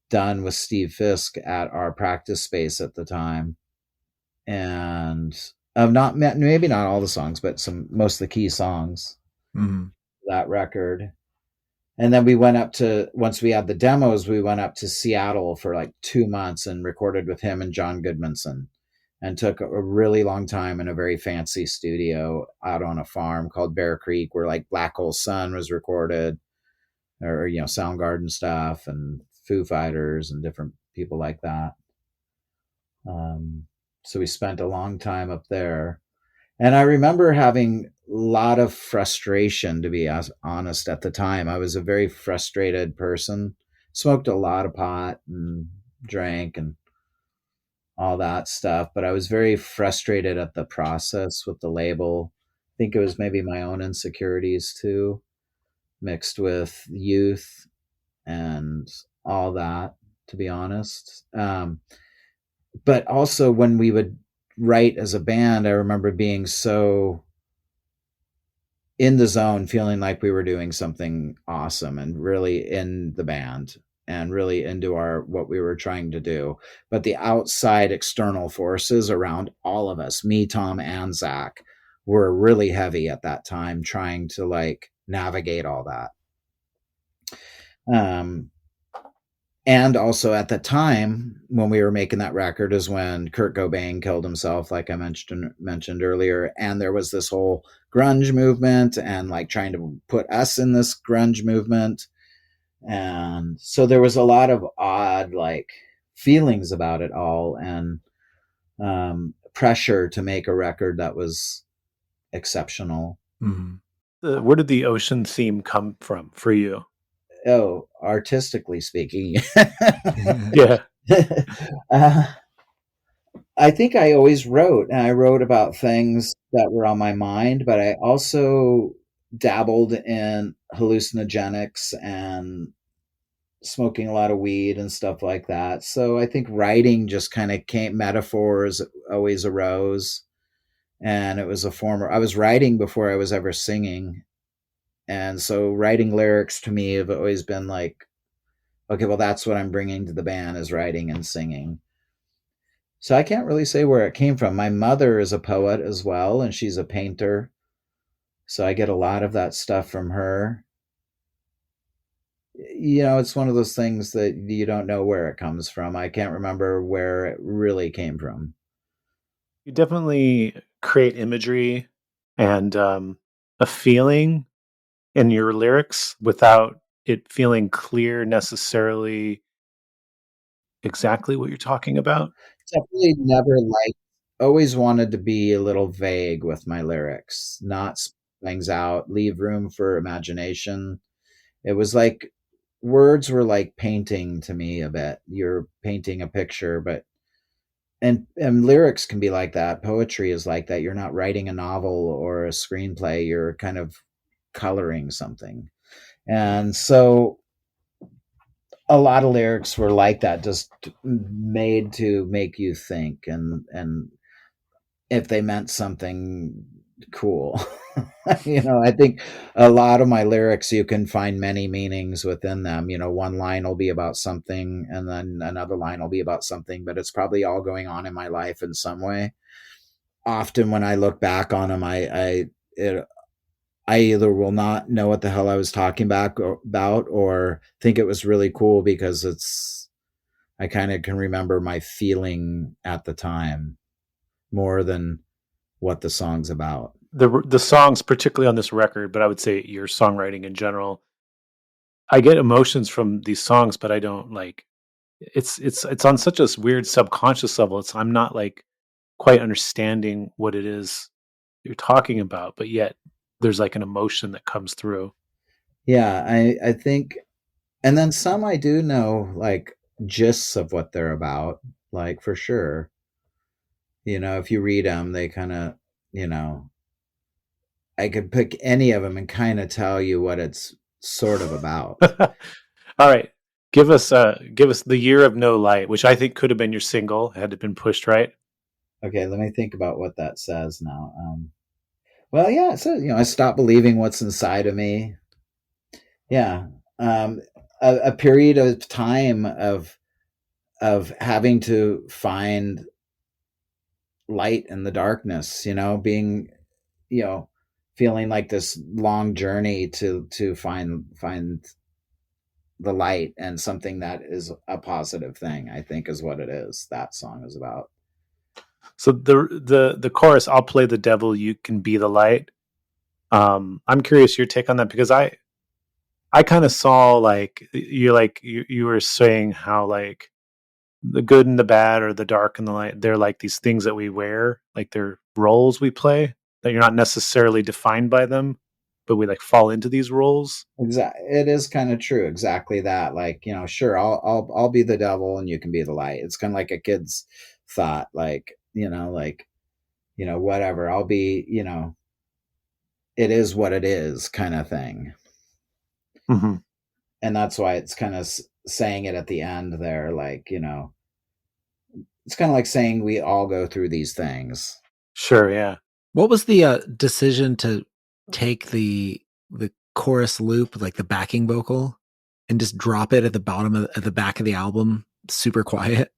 done with Steve Fisk at our practice space at the time. And maybe not all the songs, but most of the key songs. Mm-hmm. That record. And then we went up to, once we had the demos, we went up to Seattle for like 2 months and recorded with him and John Goodmanson, and took a really long time in a very fancy studio out on a farm called Bear Creek, where like Black Hole Sun was recorded, or, Soundgarden stuff and Foo Fighters and different people like that. So we spent a long time up there. And I remember having a lot of frustration, to be honest, at the time. I was a very frustrated person, smoked a lot of pot and drank and all that stuff. But I was very frustrated at the process with the label. I think it was maybe my own insecurities too, mixed with youth and all that, to be honest. But also when we would write as a band, I remember being so in the zone, feeling like we were doing something awesome and really in the band and really into what we were trying to do. But the outside external forces around all of us, me, Tom, and Zach, were really heavy at that time, trying to like navigate all that. And also at the time when we were making that record is when Kurt Cobain killed himself, like I mentioned earlier. And there was this whole grunge movement and like trying to put us in this grunge movement. And so there was a lot of odd like feelings about it all, and pressure to make a record that was exceptional. Mm-hmm. Where did the ocean theme come from for you? Oh, artistically speaking. Yeah. uh, I think I always wrote, and I wrote about things that were on my mind, but I also dabbled in hallucinogenics and smoking a lot of weed and stuff like that. So I think writing just kind of came, metaphors always arose. And it was a form of, I was writing before I was ever singing. And so writing lyrics to me have always been like, okay, well, that's what I'm bringing to the band, is writing and singing. So I can't really say where it came from. My mother is a poet as well, and she's a painter. So I get a lot of that stuff from her. You know, it's one of those things that you don't know where it comes from. I can't remember where it really came from. You definitely create imagery and a feeling in your lyrics without it feeling clear necessarily exactly what you're talking about. Definitely never like, always wanted to be a little vague with my lyrics, not spell things out, leave room for imagination. It was like words were like painting to me a bit. You're painting a picture, but and lyrics can be like that. Poetry is like that. You're not writing a novel or a screenplay. You're kind of coloring something. And so a lot of lyrics were like that, just made to make you think, and if they meant something cool. You know, I think a lot of my lyrics, you can find many meanings within them. You know, one line will be about something, and then another line will be about something, but it's probably all going on in my life in some way. Often when I look back on them, I either will not know what the hell I was talking about, or think it was really cool because I kind of can remember my feeling at the time more than what the song's about. The songs, particularly on this record, but I would say your songwriting in general, I get emotions from these songs, but I don't like. It's on such a weird subconscious level. I'm not like quite understanding what it is you're talking about, but yet there's like an emotion that comes through. Yeah, I think, and then some I do know like gists of what they're about, like for sure. You know, if you read them, they kind of, you know, I could pick any of them and kind of tell you what it's sort of about. All right. Give us The Year of No Light, which I think could have been your single had it been pushed right. Okay, let me think about what that says now. Well, yeah, so you know, I stopped believing what's inside of me. Yeah, a period of time of having to find light in the darkness. You know, being, you know, feeling like this long journey to find the light, and something that is a positive thing, I think, is what it is. That song is about. So the chorus, "I'll play the devil, you can be the light." I'm curious your take on that because I kind of saw like you were saying how like the good and the bad or the dark and the light, they're like these things that we wear, like they're roles we play that you're not necessarily defined by them, but we like fall into these roles. Exactly, it is kind of true. Exactly that. Like, you know, sure, I'll be the devil and you can be the light. It's kind of like a kid's thought. Like, you know, whatever. I'll be, you know, it is what it is, kind of thing. Mm-hmm. And that's why it's kind of saying it at the end there, like, you know, it's kind of like saying we all go through these things. Sure, yeah. What was the decision to take the chorus loop, like the backing vocal, and just drop it at the bottom at the back of the album, super quiet?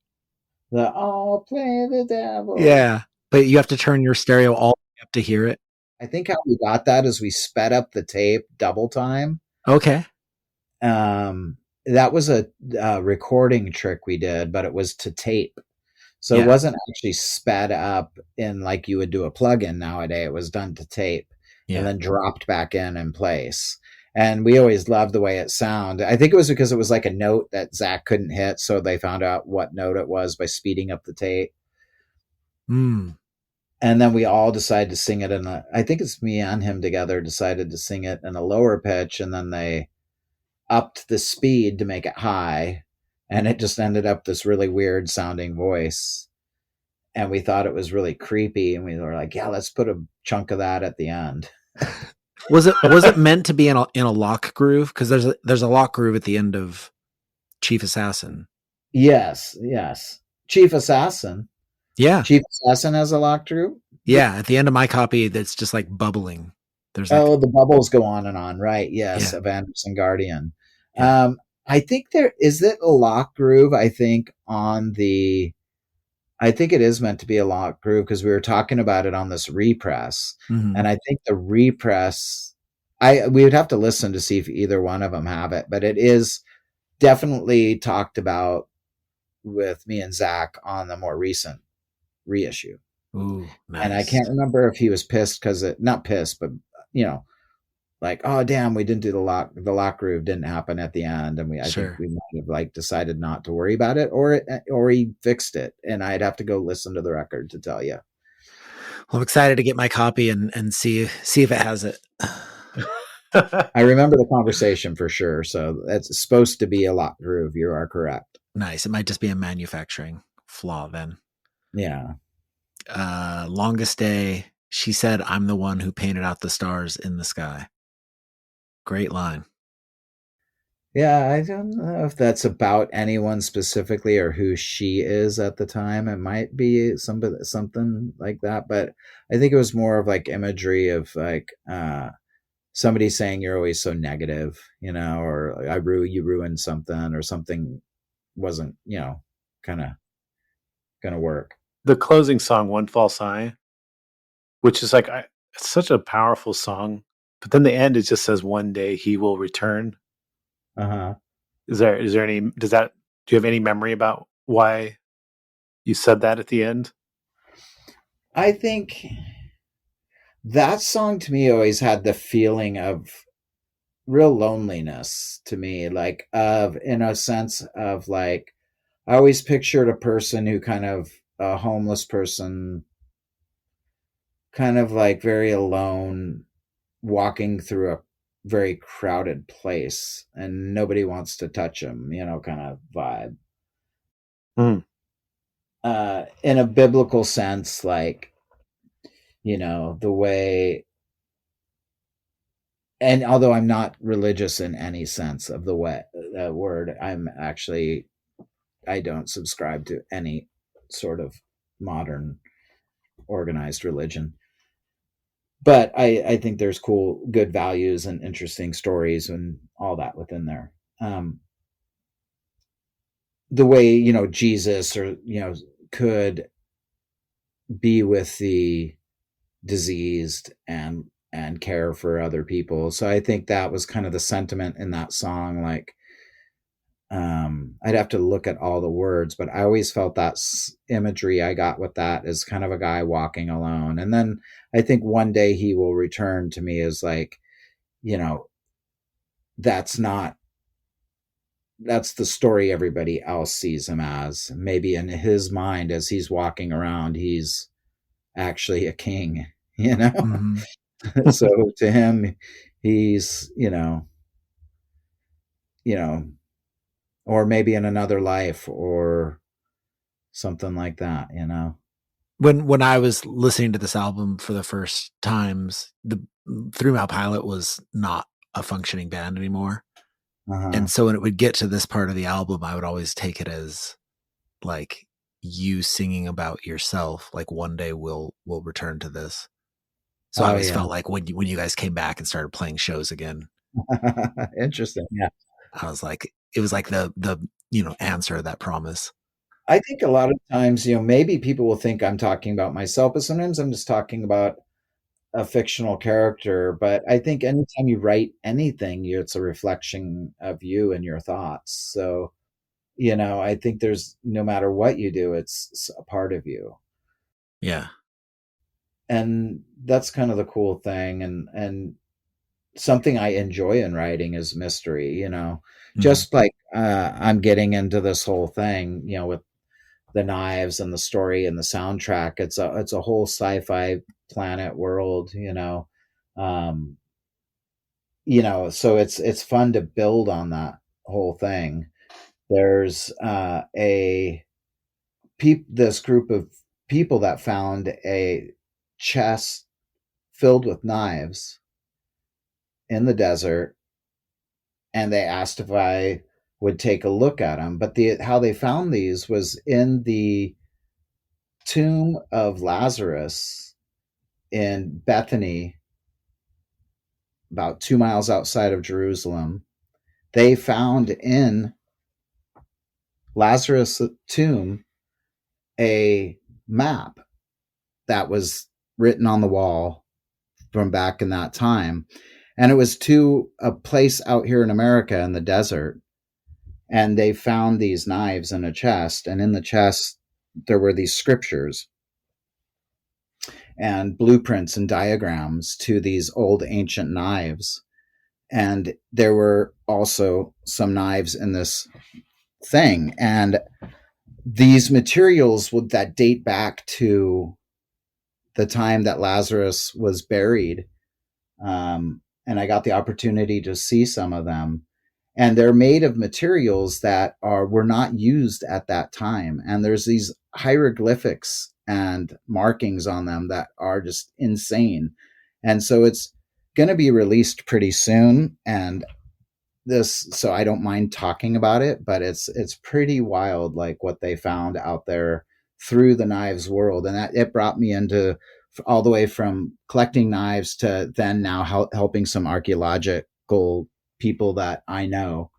The "I'll play the devil." Yeah, but you have to turn your stereo all the way up to hear it. I think how we got that is we sped up the tape double time. Okay. That was a recording trick we did, but it was to tape. So it Yeah. wasn't actually sped up in like you would do a plugin nowadays. It was done to tape. and then dropped back in place. And we always loved the way it sounded. I think it was because it was like a note that Zach couldn't hit, so they found out what note it was by speeding up the tape. Mm. And then we all decided to sing it I think it's me and him together decided to sing it in a lower pitch, and then they upped the speed to make it high, and it just ended up this really weird sounding voice. And we thought it was really creepy, and we were like, yeah, let's put a chunk of that at the end. Was it meant to be in a lock groove? Because there's a lock groove at the end of Chief Assassin. Yes. Chief Assassin. Yeah. Chief Assassin has a lock groove? Yeah, at the end of my copy, that's just like bubbling. There's the bubbles go on and on, right? Yes, yeah. of Anderson Guardian. Yeah. I think there is it a lock groove. I think it is meant to be a lock groove because we were talking about it on this repress, and I think the repress, we would have to listen to see if either one of them have it, but it is definitely talked about with me and Zach on the more recent reissue. Ooh, nice. And I can't remember if he was pissed because not pissed, but like, oh damn, we didn't do the lock groove didn't happen at the end, and I think we might have like decided not to worry about it, or he fixed it, and I'd have to go listen to the record to tell you. Well, I'm excited to get my copy and see if it has it. I remember the conversation for sure, so that's supposed to be a lock groove. You are correct. Nice. It might just be a manufacturing flaw then. Yeah. Longest Day. She said, "I'm the one who painted out the stars in the sky." Great line. Yeah, I don't know if that's about anyone specifically or who she is at the time. It might be something like that, but I think it was more of like imagery of like somebody saying you're always so negative, or you ruined something, or something wasn't, kind of gonna work. The closing song, "One False Eye," which is like it's such a powerful song, but then the end it just says, "One day he will return." Uh-huh. Is there any, do you have any memory about why you said that at the end? I think that song to me always had the feeling of real loneliness to me, like in a sense of like, I always pictured a person who a homeless person, kind of like very alone, walking through a very crowded place and nobody wants to touch him, kind of vibe. In a biblical sense, like, the way, and although I'm not religious in any sense of the word, I don't subscribe to any sort of modern organized religion. But I think there's good values and interesting stories and all that within there. The way, Jesus or, could be with the diseased and care for other people. So I think that was kind of the sentiment in that song. Like, I'd have to look at all the words, but I always felt that imagery I got with that is kind of a guy walking alone. And then I think one day he will return to me as like, that's the story everybody else sees him as. Maybe in his mind, as he's walking around, he's actually a king, Mm-hmm. So to him, he's, or maybe in another life or something like that, When I was listening to this album for the first times, the Through My Pilot was not a functioning band anymore. Uh-huh. And so when it would get to this part of the album, I would always take it as like you singing about yourself, like one day we'll return to this. So I always felt like when you guys came back and started playing shows again. Interesting. Yeah. I was like, it was like the answer to that promise. I think a lot of times, maybe people will think I'm talking about myself, but sometimes I'm just talking about a fictional character. But I think anytime you write anything, it's a reflection of you and your thoughts. So, I think there's, no matter what you do, it's a part of you. Yeah. and that's kind of the cool thing, and something I enjoy in writing is mystery, just like I'm getting into this whole thing, with the knives and the story and the soundtrack. It's a whole sci-fi planet world, um, so it's fun to build on that whole thing. There's this group of people that found a chest filled with knives in the desert, and they asked if I would take a look at them. But how they found these was in the tomb of Lazarus in Bethany, about 2 miles outside of Jerusalem. They found in Lazarus' tomb a map that was written on the wall from back in that time. And it was to a place out here in America in the desert. And they found these knives in a chest. And in the chest, there were these scriptures and blueprints and diagrams to these old ancient knives. And there were also some knives in this thing. And these materials that date back to the time that Lazarus was buried. And I got the opportunity to see some of them. And they're made of materials that were not used at that time. And there's these hieroglyphics and markings on them that are just insane. And so it's going to be released pretty soon. And so I don't mind talking about it, but it's pretty wild, like what they found out there through the knives world. And that it brought me into all the way from collecting knives to then now helping some archaeological people that I know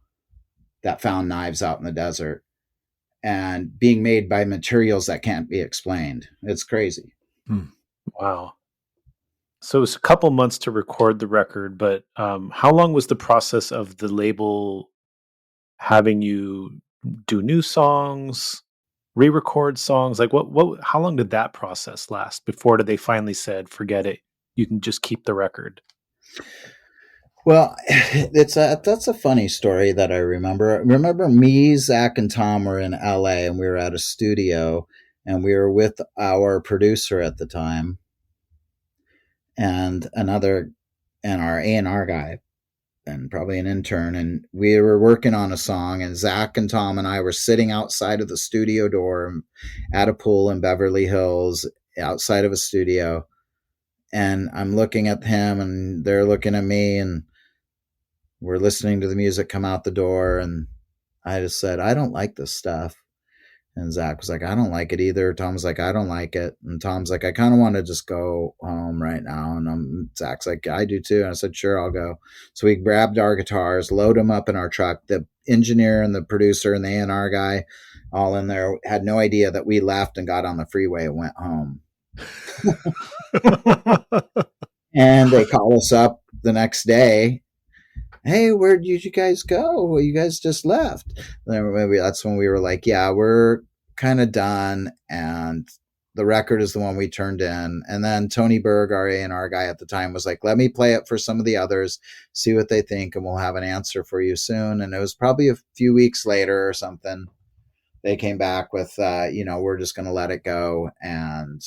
that found knives out in the desert and being made by materials that can't be explained. It's crazy. Wow. So it was a couple months to record the record, but how long was the process of the label having you do new songs, re-record songs? Like how long did that process last before they finally said, forget it, you can just keep the record? Well, that's a funny story that I remember. Remember me, Zach, and Tom were in LA, and we were at a studio, and we were with our producer at the time, and our A&R guy, and probably an intern, and we were working on a song, and Zach and Tom and I were sitting outside of the studio door at a pool in Beverly Hills, outside of a studio, and I'm looking at him, and they're looking at me, and we're listening to the music come out the door, and I just said, I don't like this stuff. And Zach was like, I don't like it either. Tom's like, I don't like it. And Tom's like, I kind of want to just go home right now. And Zach's like, I do too. And I said, sure, I'll go. So we grabbed our guitars, load them up in our truck. The engineer and the producer and the A&R guy all in there had no idea that we left and got on the freeway and went home. And they called us up the next day. Hey, where did you guys go? Well, you guys just left. Maybe that's when we were like, yeah, we're kind of done. And the record is the one we turned in. And then Tony Berg, our A&R guy at the time, was like, let me play it for some of the others, see what they think, and we'll have an answer for you soon. And it was probably a few weeks later or something. They came back with, we're just going to let it go, and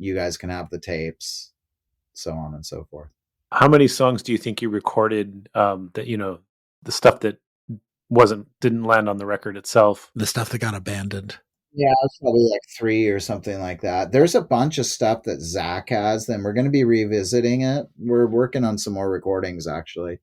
you guys can have the tapes, so on and so forth. How many songs do you think you recorded that, the stuff that didn't land on the record itself? The stuff that got abandoned. Yeah, it's probably like 3 or something like that. There's a bunch of stuff that Zach has, and we're going to be revisiting it. We're working on some more recordings, actually.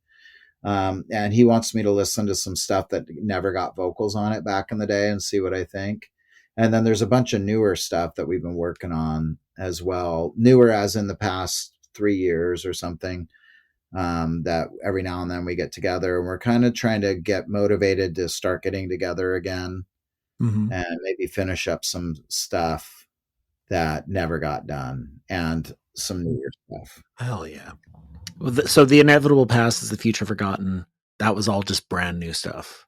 And he wants me to listen to some stuff that never got vocals on it back in the day and see what I think. And then there's a bunch of newer stuff that we've been working on as well. Newer as in the past 3 years or something, that every now and then we get together, and we're kind of trying to get motivated to start getting together again, and maybe finish up some stuff that never got done and some newer stuff. Hell yeah. So the inevitable past is the future forgotten. That was all just brand new stuff.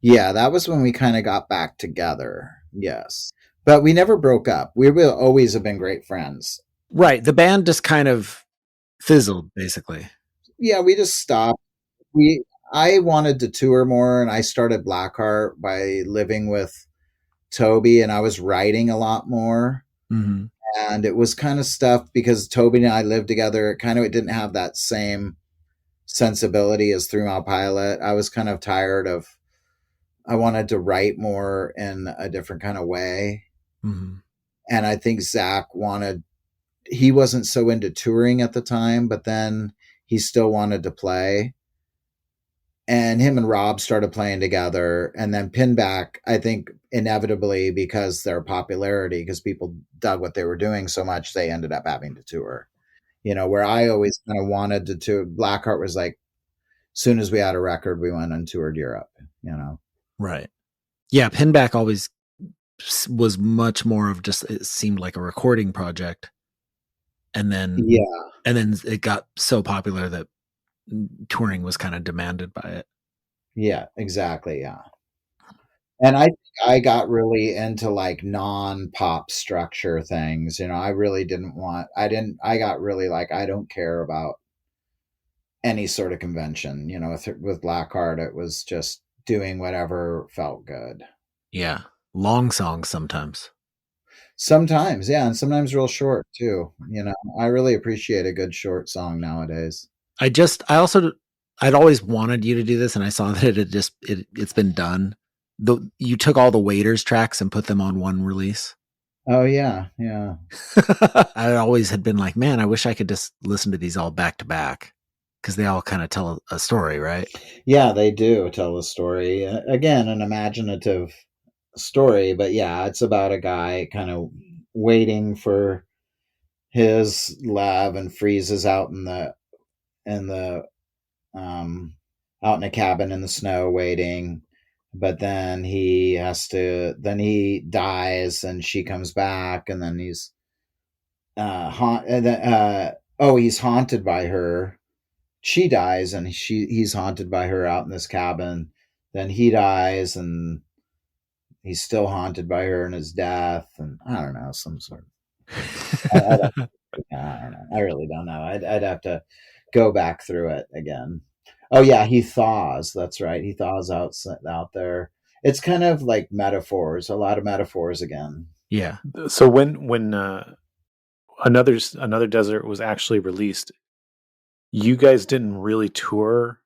Yeah, that was when we kind of got back together. Yes. But we never broke up. We will always have been great friends. Right. The band just kind of fizzled, basically. Yeah, we just stopped. I wanted to tour more, and I started Black Heart by living with Toby, and I was writing a lot more. Mm-hmm. And it was kind of stuff because Toby and I lived together. It didn't have that same sensibility as Through My Pilot. I was kind of tired of. I wanted to write more in a different kind of way, Mm-hmm. and I think Zach wanted. He wasn't so into touring at the time, but then he still wanted to play. And him and Rob started playing together, and then Pinback, I think inevitably because their popularity, because people dug what they were doing so much, they ended up having to tour. Where I always kind of wanted to tour. Blackheart was like, soon as we had a record, we went and toured Europe. Right. Yeah, Pinback always was much more of just, it seemed like a recording project, and then it got so popular that touring was kind of demanded by it. Yeah, exactly. Yeah. And I got really into like non-pop structure things. I really I got really like, I don't care about any sort of convention. With Blackheart, it was just doing whatever felt good. Yeah. Long songs sometimes. Sometimes, yeah, and sometimes real short too. I really appreciate a good short song nowadays. I'd always wanted you to do this, and I saw that it's been done. You took all the Waiters tracks and put them on one release. Oh yeah, yeah. I always had been like, man, I wish I could just listen to these all back to back, because they all kind of tell a story, right? Yeah, they do tell a story. Again, an imaginative story, but yeah, it's about a guy kind of waiting for his love and freezes out in the out in a cabin in the snow waiting, but then he dies and she comes back, and then he's he's haunted by her. She dies, and he's haunted by her out in this cabin. Then he dies, and he's still haunted by her in his death, and I don't know, some sort of I don't know. I really don't know. I'd have to go back through it again. Oh yeah, he thaws. That's right. He thaws out there. It's kind of like metaphors. A lot of metaphors again. Yeah. So when another desert was actually released, you guys didn't really tour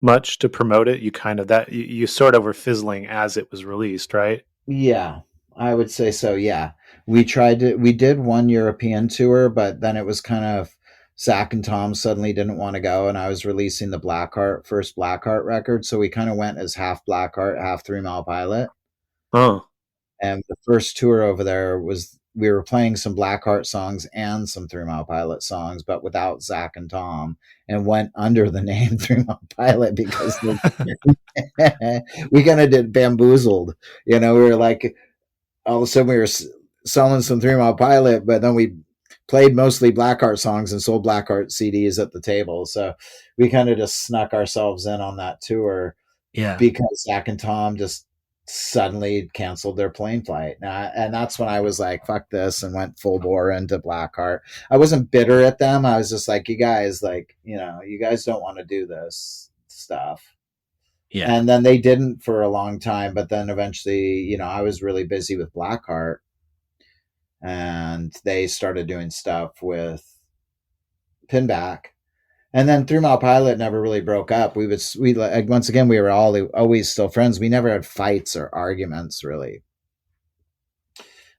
much to promote it. You sort of were fizzling as it was released, right? Yeah, I would say so. Yeah, we did one European tour, but then it was kind of Zach and Tom suddenly didn't want to go, and I was releasing the first Blackheart record, so we kind of went as half Blackheart, half 3 Mile Pilot. Oh, And the first tour over there we were playing some Blackheart songs and some 3 Mile Pilot songs, but without Zach and Tom, and went under the name 3 Mile Pilot because we kind of did bamboozled. We were like, all of a sudden we were selling some 3 Mile Pilot, but then we played mostly Blackheart songs and sold Blackheart CDs at the table. So we kind of just snuck ourselves in on that tour. Yeah. Because Zach and Tom just suddenly canceled their plane flight. And that's when I was like, fuck this, and went full bore into Blackheart. I wasn't bitter at them. I was just like, you guys, you guys don't want to do this stuff. Yeah. And then they didn't for a long time, but then eventually, I was really busy with Blackheart, and they started doing stuff with Pinback. And then 3 Mile Pilot never really broke up. Once again, we were always still friends. We never had fights or arguments really.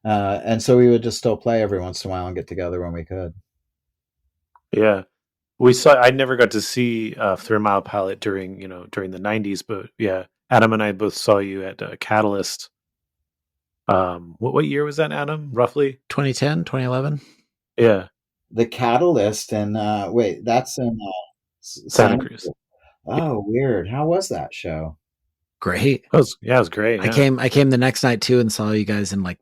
And so we would just still play every once in a while and get together when we could. yeah. I never got to see 3 Mile Pilot during the 90s, but yeah, Adam and I both saw you at Catalyst. What year was that, Adam? Roughly 2010, 2011. Yeah. The Catalyst, and that's in Santa Cruz. Oh, weird. How was that show? Great. It was great. Yeah. I came the next night too and saw you guys in like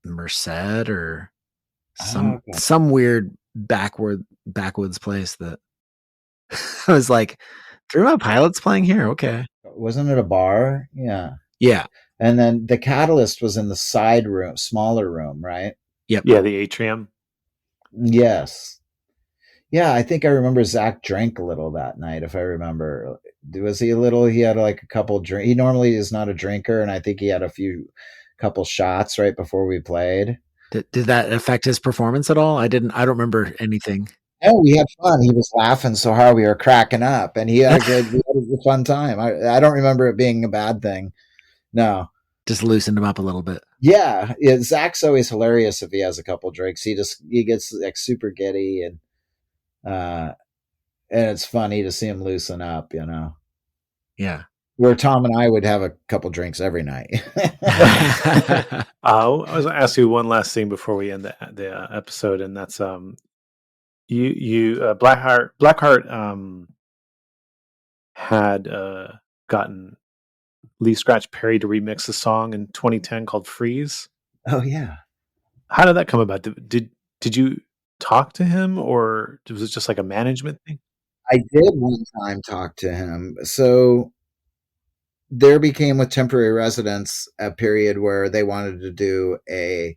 Merced or some weird backwoods place that I was like, 3 Mile Pilot's playing here. Okay. Wasn't it a bar? Yeah. Yeah. And then the Catalyst was in the side room, smaller room, right? Yep. Yeah, the atrium. Yes. Yeah, I think I remember Zach drank a little that night, if I remember. Was he a little? He had like a couple drink. He normally is not a drinker, and I think he had couple shots right before we played. Did that affect his performance at all? I don't remember anything. Oh, we had fun. He was laughing so hard we were cracking up, and we had a fun time. I don't remember it being a bad thing. No. Just loosened him up a little bit. Yeah. Zach's always hilarious if he has a couple drinks. He gets like super giddy, and it's funny to see him loosen up, you know. Yeah. Where Tom and I would have a couple drinks every night. I was going to ask you one last thing before we end the episode, and that's Black Heart had gotten Lee Scratch Perry to remix a song in 2010 called "Freeze." Oh yeah. How did that come about? Did you talk to him, or was it just like a management thing? I did one time talk to him. So there became with Temporary Residence a period where they wanted to do a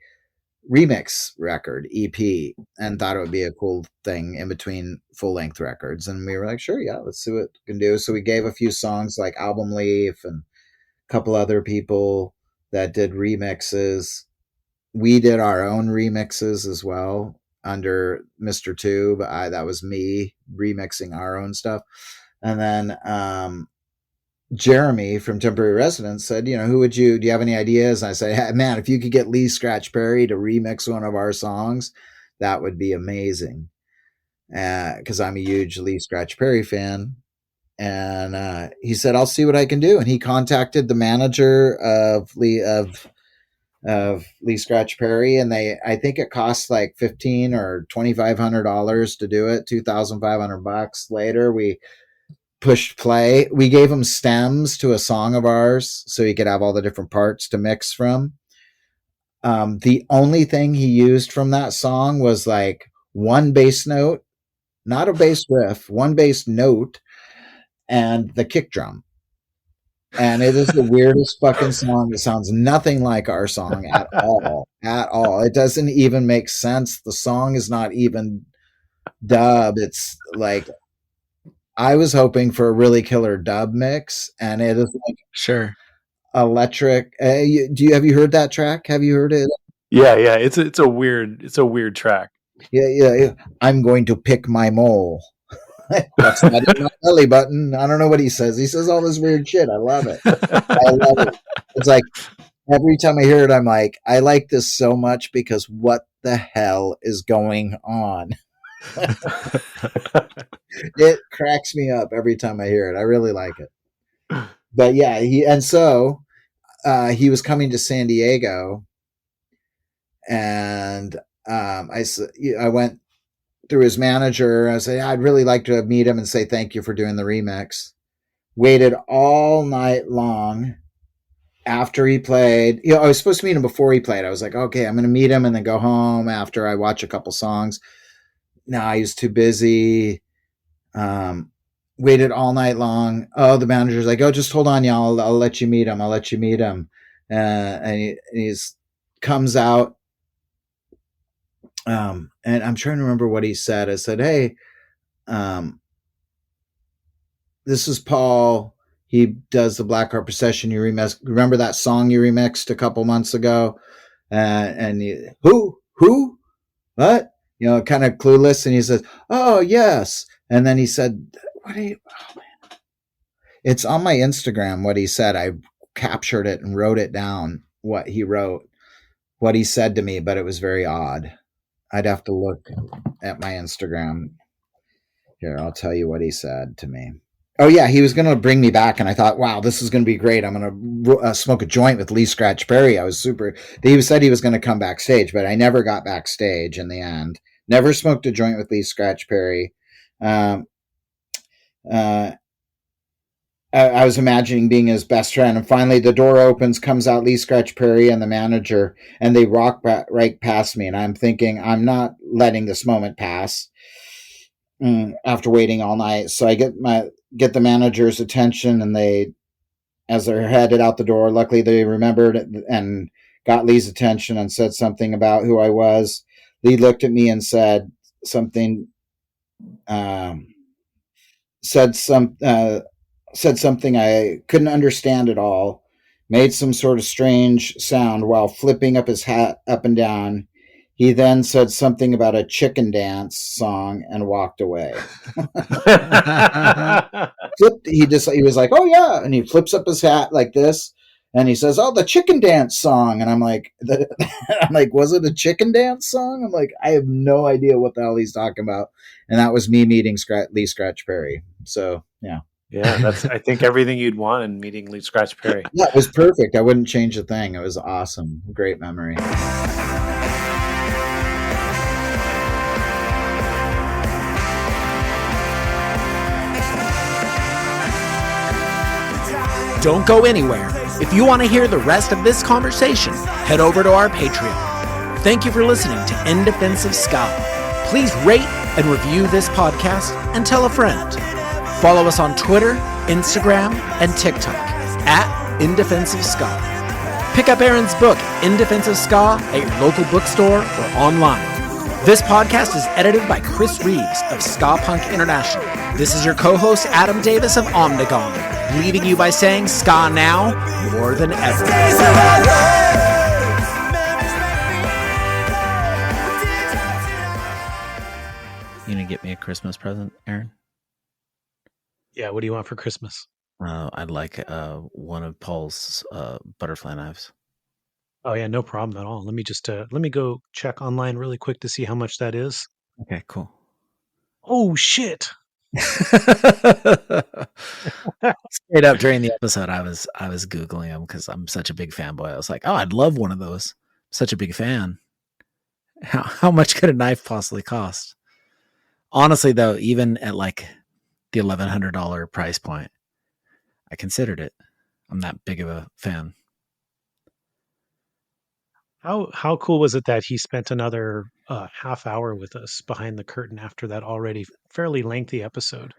remix record EP and thought it would be a cool thing in between full length records. And we were like, sure, yeah, let's see what we can do. So we gave a few songs like Album Leaf and a couple other people that did remixes. We did our own remixes as well under Mr. Tube. That was me remixing our own stuff. And then Jeremy from Temporary Residence said, do you have any ideas? And I said, hey, man, if you could get Lee Scratch Perry to remix one of our songs, that would be amazing. Because I'm a huge Lee Scratch Perry fan. And he said, I'll see what I can do. And he contacted the manager of Lee Scratch Perry, and I think it cost like $1,500 or $2,500 to do it. $2,500 later, we pushed play. We gave him stems to a song of ours so he could have all the different parts to mix from. The only thing he used from that song was like one bass note, not a bass riff, one bass note, and the kick drum. And it is the weirdest fucking song. It sounds nothing like our song at all. At all. It doesn't even make sense. The song is not even dub. It's like, I was hoping for a really killer dub mix, and it is like sure electric. Have you heard that track? Have you heard it? Yeah. It's a weird track. Yeah. I'm going to pick my mole. What's that in my belly button? I don't know what he says. He says all this weird shit. I love it. I love it. It's like every time I hear it, I'm like, I like this so much because what the hell is going on? It cracks me up every time I hear it. I really like it. But yeah, he was coming to San Diego, and I went through his manager. I said, I'd really like to meet him and say thank you for doing the remix. Waited all night long after he played. I was supposed to meet him before he played. I was like, okay, I'm going to meet him and then go home after I watch a couple songs. No, he was too busy. Waited all night long. Oh, the manager's like, oh, just hold on, y'all. I'll let you meet him. And he's comes out. And I'm trying to remember what he said. I said, hey, this is Paul. He does the Black Heart Procession. You remember that song you remixed a couple months ago? Who? What? Kind of clueless. And he says, oh, yes. And then he said, oh, man. It's on my Instagram what he said. I captured it and wrote it down, what he wrote, what he said to me, but it was very odd. I'd have to look at my Instagram. Here, I'll tell you what he said to me. Oh, yeah, he was going to bring me back, and I thought, wow, this is going to be great. I'm going to smoke a joint with Lee Scratch Perry. I was super. He said he was going to come backstage, but I never got backstage in the end. Never smoked a joint with Lee Scratch Perry. I was imagining being his best friend, and finally the door opens, comes out Lee Scratch Perry and the manager, and they rock right past me, and I'm thinking, I'm not letting this moment pass. After waiting all night, so I get the manager's attention, and as they're headed out the door, luckily they remembered and got Lee's attention and said something about who I was. He looked at me and said something. Said something I couldn't understand at all. Made some sort of strange sound while flipping up his hat up and down. He then said something about a chicken dance song and walked away. He was like, "Oh yeah," and he flips up his hat like this, and he says, "Oh, the chicken dance song," and I'm like, "Was it a chicken dance song?" I'm like, I have no idea what the hell he's talking about, and that was me meeting Lee Scratch Perry. So yeah, that's I think everything you'd want in meeting Lee Scratch Perry. yeah, it was perfect. I wouldn't change a thing. It was awesome, great memory. Don't go anywhere. If you want to hear the rest of this conversation, head over to our Patreon. Thank you for listening to In Defense of Ska. Please rate and review this podcast and tell a friend. Follow us on Twitter, Instagram, and TikTok at In Defense of Ska. Pick up Aaron's book, In Defense of Ska, at your local bookstore or online. This podcast is edited by Chris Reeves of Ska Punk International. This is your co-host, Adam Davis of Omnigong, leaving you by saying ska now more than ever. You gonna get me a Christmas present, Aaron? Yeah, what do you want for Christmas? I'd like one of Paul's butterfly knives. Oh yeah, no problem at all. Let me go check online really quick to see how much that is. Okay, cool. Oh shit. Straight up during the episode, I was Googling them because I'm such a big fanboy. I was like, oh, I'd love one of those. Such a big fan. How much could a knife possibly cost? Honestly, though, even at like the $1,100 price point, I considered it. I'm that big of a fan. How cool was it that he spent another half hour with us behind the curtain after that already fairly lengthy episode?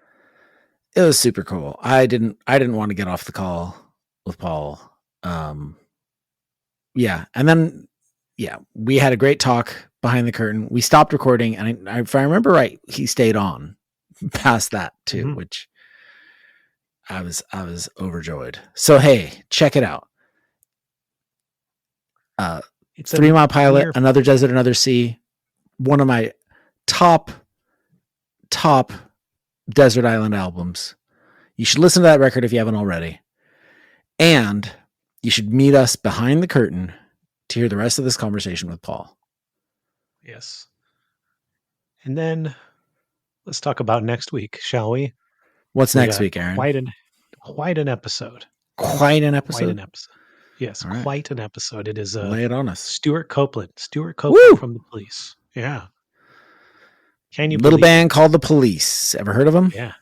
It was super cool. I didn't want to get off the call with Paul. Yeah. And then, yeah, we had a great talk behind the curtain. We stopped recording, and if I remember right, he stayed on past that too, which I was overjoyed. So, hey, check it out. It's 3 Mile Pilot, Another Desert, Another Sea. One of my top desert island albums. You should listen to that record if you haven't already. And you should meet us behind the curtain to hear the rest of this conversation with Paul. Yes. And then let's talk about next week, shall we? What's next week, Aaron? Quite an episode. Quite an episode? Quite an episode. Yes, right. Quite an episode. It is lay it on us. Stuart Copeland Woo! From the Police. Yeah. Can you little band called the Police? Ever heard of them? Yeah.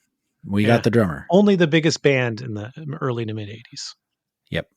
We got the drummer. Only the biggest band in the early to mid 80s. Yep.